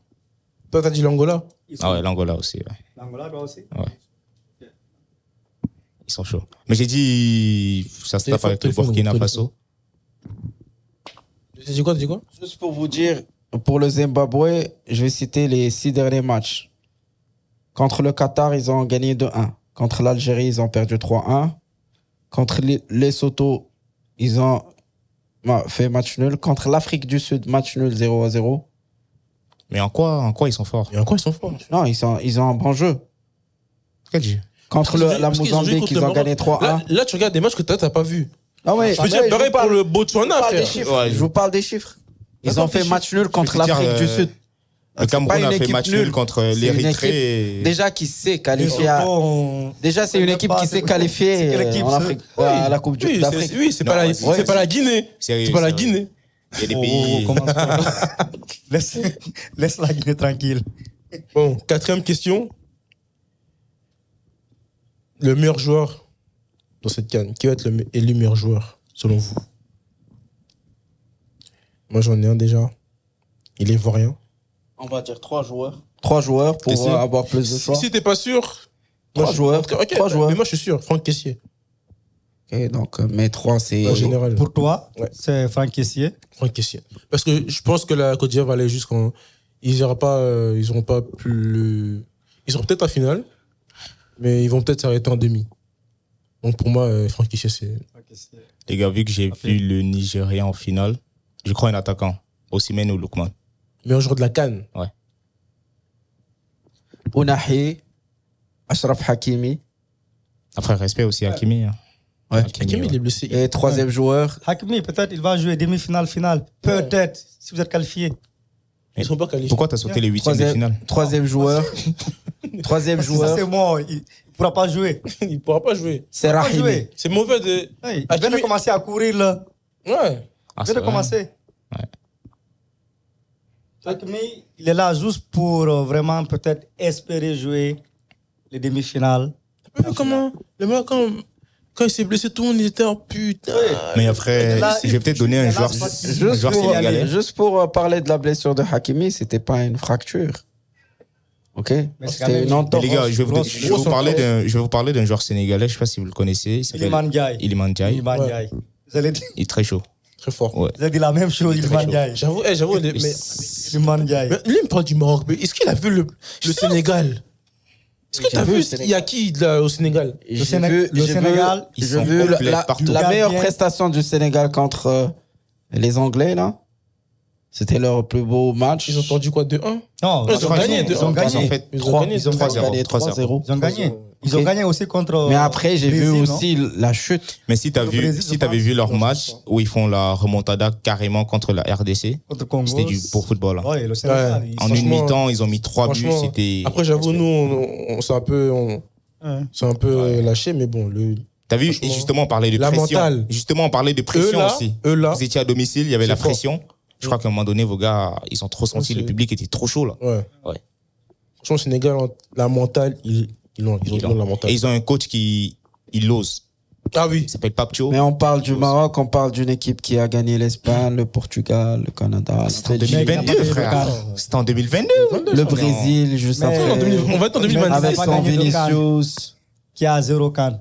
Toi, t'as dit l'Angola? Ah ouais, l'Angola aussi. Ouais. L'Angola, toi aussi. Ils sont chauds. Mais j'ai dit, ça se tape avec le Burkina Faso. Tu dis quoi? Juste pour vous dire, pour le Zimbabwe, je vais citer les 6 derniers matchs. Contre le Qatar, ils ont gagné 2-1. Contre l'Algérie, ils ont perdu 3-1. Contre Lesotho, ils ont fait match nul. Contre l'Afrique du Sud, match nul 0-0. Mais en quoi ils sont forts? Et en quoi ils sont forts? Non, ils ont un bon jeu. Quel jeu? Contre la Parce qu'ils ont joué Mozambique, contre ils le ont Maroc. gagné 3-1. Là, tu regardes des matchs que t'as pas vu. Ah ouais, Je veux dire, pareil pour le Botswana, je vous parle des frère. chiffres. Ouais. Je vous parle des chiffres. Ils Attends, ont fait des match nul contre Je veux dire, l'Afrique du Sud. Le Cameroun pas une a fait équipe match nulle. nul contre C'est une l'Érythrée. Déjà qui s'est Les qualifié à... Autos, Déjà, c'est une équipe qui s'est qualifiée c'est quelle équipe, en ça Afrique, à la Coupe Oui, d'Afrique. c'est Non, pas, ouais, c'est pas la Guinée. Sérieux, C'est pas la sérieux. Guinée. Il y a des pays. commence pas. laisse la Guinée tranquille. Bon, 4e question. Le meilleur joueur dans cette CAN, qui va être élu meilleur joueur, selon vous? Moi, j'en ai un déjà. Il est ivoirien. On va dire 3 joueurs. 3 joueurs pour Kessié. avoir plus de choix. Si t'es pas sûr... Trois joueurs. Ok, Trois joueurs. mais moi, je suis sûr. Franck Kessié. Ok, donc mes 3, c'est... En général. Pour toi, Ouais. c'est Franck Kessié. Franck Kessié. Parce que je pense que la Côte d'Ivoire va aller jusqu'en... Ils n'auront pas plus... Ils seront peut-être en finale, mais ils vont peut-être s'arrêter en demi. Donc pour moi, Franck Kessié, c'est... Les gars, vu que j'ai vu le Nigeria en finale, je crois un attaquant. Osimhen ou Lookman. meilleur joueur de la CAN. Ounahi, Ashraf Hakimi. Après, respect aussi à Hakimi. hein. Ouais. Hakimi, il est blessé. Et 3e joueur, Hakimi, peut-être il va jouer demi-finale, finale. Peut-être, si vous êtes qualifié. Ils sont pas qualifiés. Pourquoi t'as sauté les huitièmes de finale? 3e joueur. 3e Ça, joueur, c'est mort. Il ne pourra pas jouer. Il pourra pas jouer. c'est Il pourra pas Rahimi. jouer. C'est mauvais de... Hey, il Hakimi- vient de commencer à courir là. Ouais. Ah, Il c'est vient de vrai. commencer. Ouais. Hakimi, il est là juste pour vraiment peut-être espérer jouer les demi-finales. T'as pas vu comment... Le mec, quand il s'est blessé, tout le monde était en putain. Mais après, Là, je vais peut-être donner un là, joueur, c'est pas- un joueur sénégalais. Juste pour parler de la blessure de Hakimi, c'était pas une fracture. Ok? Mais c'est quand C'était même une une entorse. Mais les gars, je vais vous parler d'un joueur sénégalais, je sais pas si vous le connaissez. Il s'appelle Iliman Ndiaye. Iliman Ndiaye. Iliman Ouais. Ndiaye. Vous allez dire, Il est très chaud. Très fort. Ouais. vous allez dire la même chose, Iliman chaud. Ndiaye. J'avoue, mais... Iliman Ndiaye. Mais lui, il me parle du Maroc. Mais est-ce qu'il a vu le Sénégal? Est-ce que J'ai t'as vu vu, le Sénégal. il y a qui là, au Sénégal? J'ai Séné- vu- le j'ai Sénégal, ils j'ai sont vu complets la partout. la meilleure Gardien. prestation du Sénégal contre les Anglais, là. C'était leur plus beau match. Ils ont perdu quoi, 2-1? Non, Ils ont gagné, Ils ont En gagné. fait, Ils ont 3 gagné, Ils ont 3-0. gagné 3-0. 3-0. Ils ont gagné. Ils ont Ok. gagné aussi contre. Mais après, j'ai vu Brésil, aussi la chute. Mais si t'as Le vu, Brésil, si je t'avais pense. vu leur match où ils font la remontada carrément contre la RDC, Contre Congo. c'était du beau football. hein. Ouais, le Sénégal. Ouais. ils En sont- une Franchement- mi-temps, ils ont mis 3 buts. franchement, C'était. Après, j'avoue, nous, on s'est un peu, Ouais. lâché, mais bon, T'as vu, et franchement, justement, on parlait de la pression. mentale. Justement, on parlait de pression aussi. eux là, Vous étiez à domicile, il y avait C'est la fort. pression. Je crois qu'à un moment donné, vos gars, ils ont trop senti, c'est- le public était trop chaud là. ouais. Ouais. Franchement, le Sénégal, la mentale, ils ont la mentale. Et ils ont un coach qui il ose. Ah oui. Il s'appelle Papcho. Mais on parle du Maroc, on parle d'une équipe qui a gagné l'Espagne, le Portugal, le Canada, C'était en l'Italie, 2022, le frère. Ghana. C'était en 2022. le Brésil, juste Mais- après. On va être en 2026. Avec pas son gagné de Vinicius. Qui a 0 canne.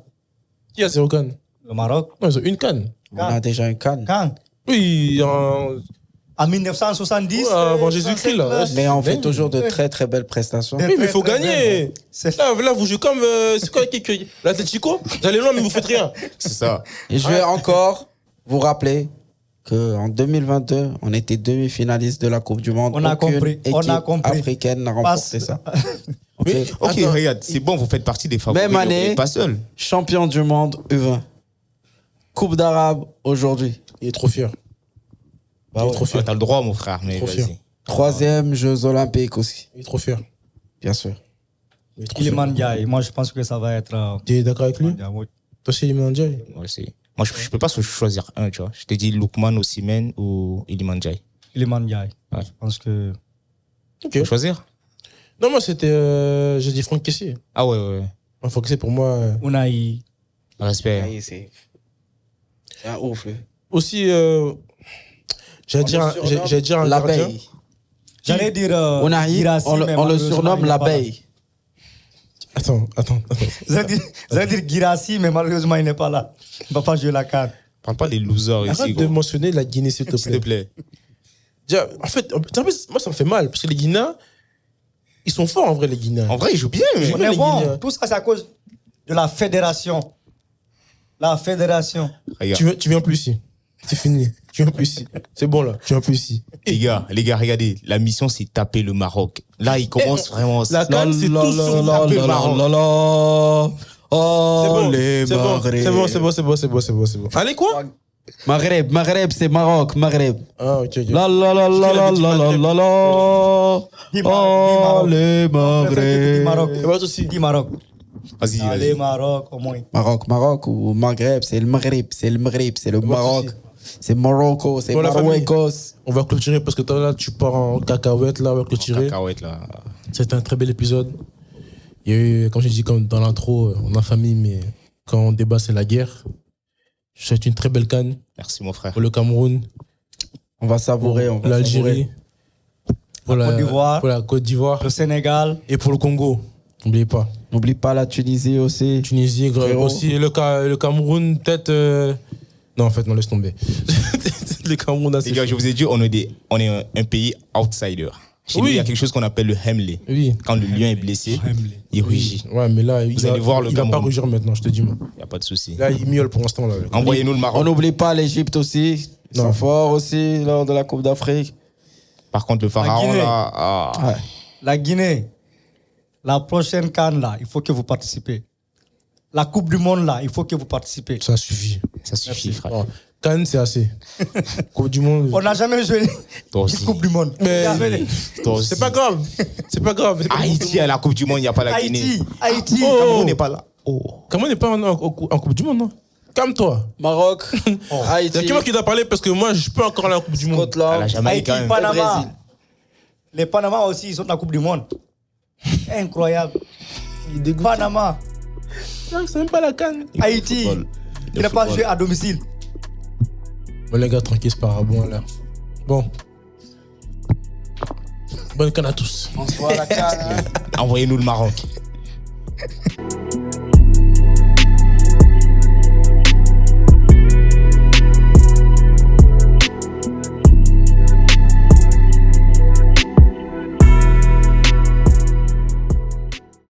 Qui a 0 canne? Le Maroc. Non, ils ont une canne. On a déjà une canne. Quand Oui, En 1970. avant Jésus-Christ, là. Ouais, Mais on fait dingue. toujours de très très belles prestations. Des- Oui, mais il faut Très, très gagner. bien. C'est- Là, vous jouez comme. C'est quoi qui l'Atletico? Vous allez loin, mais vous faites rien. C'est ça. Et je vais encore vous rappeler qu'en 2022, on était demi-finaliste de la Coupe du Monde. On a Aucune compris. équipe On a compris. africaine n'a remporté ça. Ok. Ok, Attends. regarde, c'est bon, vous faites partie des favoris. Même mais année. vous n'êtes pas seul. Champion du monde U20. Coupe d'Arabe aujourd'hui. Il est trop fier. Bah il est ouais. trop fier. T'as le droit, mon frère, mais Trop fier. vas-y. 3e Jeux Olympiques aussi, Il est trop fier. bien sûr. Il est trop fier. Iliman Ndiaye. Moi, je pense que ça va être. T'es d'accord avec lui? Ndiaye, oui. Toi aussi, Iliman Ndiaye? Ouais, moi, je peux pas choisir un, tu vois. Je t'ai dit Lookman, Osimhen ou Iliman Ndiaye. Iliman Ndiaye. Ouais. Je pense que. Ok. Faut choisir? Non, moi, c'était. J'ai dit Franck Kessié. Ah ouais. Franck Kessié, pour moi. Unai. Respect. Ah, c'est un ouf, lui. Aussi, j'allais dire un gardien. l'abeille. J'allais dire. Guirassy, On mais le malheureusement, surnomme il n'est pas là. l'abeille. Attends. J'allais dire Guirassy, mais malheureusement, il n'est pas là. Il ne va pas jouer la CAN. Parle pas des losers ici, Arrête de gros. mentionner la Guinée, s'il te S'il te plaît. plaît. Déjà, en fait, moi, ça me fait mal. Parce que les Guinéens, ils sont forts, en vrai, les Guinéens. En vrai, il joue bien, mais. On est les bon. Guinéens. Tout ça, c'est à cause de la fédération. La fédération. Regarde. Tu viens plus ici. C'est fini. Tu viens plus ici. C'est bon, là. Tu viens plus ici. Les gars, regardez. La mission, c'est taper le Maroc. Là, il commence vraiment. La CAN, c'est tout sur taper le Maroc. Oh, les C'est bon. Allez, quoi? Maghreb, c'est Maroc, Maghreb. Ah, ok. La la la la la la la la la. Oh, les Maghreb. Maroc. Et moi aussi. Dis Maroc. Vas-y, Allez, vas-y. Maroc, au moins. Maroc ou Maghreb, c'est le Maghreb, c'est le Moi Maroc. aussi. C'est Morocco, c'est Pour la famille. Marruecos. On va clôturer parce que toi, là, tu pars en cacahuète, là, on va clôturer. Cacahuète, là. C'était un très bel épisode. Il y a eu, comme j'ai dit comme dans l'intro, on a famille, mais quand on débat, c'est la guerre. Je souhaite une très belle canne Merci, mon frère. pour le Cameroun, On va savourer, on pour va l'Algérie, pour Côte d'Ivoire. pour la Côte d'Ivoire Le Sénégal. et pour le Congo. N'oubliez pas. N'oublie pas la Tunisie aussi. Tunisie, Frérot. aussi. Et le Cameroun, peut-être. Non, en fait, non, laisse tomber. Le Cameroun, assez Les gars, chaud. je vous ai dit, on est un pays outsider. Chez nous, Oui. il y a quelque chose qu'on appelle le Hemley. Oui. Quand le lion est blessé, il rugit. Ouais, mais là, il allez voir le va pas Cameroun. rugir maintenant, je te dis, moi. Il n'y a pas de souci. Là, il miaule pour l'instant. Là. Envoyez-nous le On Maroc. n'oublie pas l'Égypte aussi. Ils Non. sont forts aussi lors de la Coupe d'Afrique. Par contre, le pharaon, Guinée. là. Ah. Ouais. La Guinée. La prochaine CAN, là, il faut que vous participez. La Coupe du Monde, là, il faut que vous participez. Ça suffit. Ça suffit, frère. Oh, Cannes, c'est assez. Coupe du Monde. On n'a jamais joué Toi une aussi. Coupe du Monde. Mais Toi aussi. c'est pas grave. C'est pas grave. C'est pas Haïti, à la Coupe du Monde, il n'y a pas la Guinée. Haïti. Oh. Cameroun n'est pas là. Comment on n'est pas en Coupe du Monde, non? Calme-toi. Maroc, Il Haïti, y a qui moi qui t'a parlé parce que moi, je peux encore aller en Coupe du Monde. À Scotland. la Jamaïque, Haïti, quand même. Panama. Brésil. Les Panama aussi, ils sont dans la Coupe du Monde. Incroyable. Panama, C'est même pas la Cannes. Haïti. football. Il n'a pas joué à domicile. Bon, les gars, tranquille, c'est pas grave. Bon, là. Bon. Bonne canne à tous. On se voit à la CAN. Envoyez-nous le Maroc.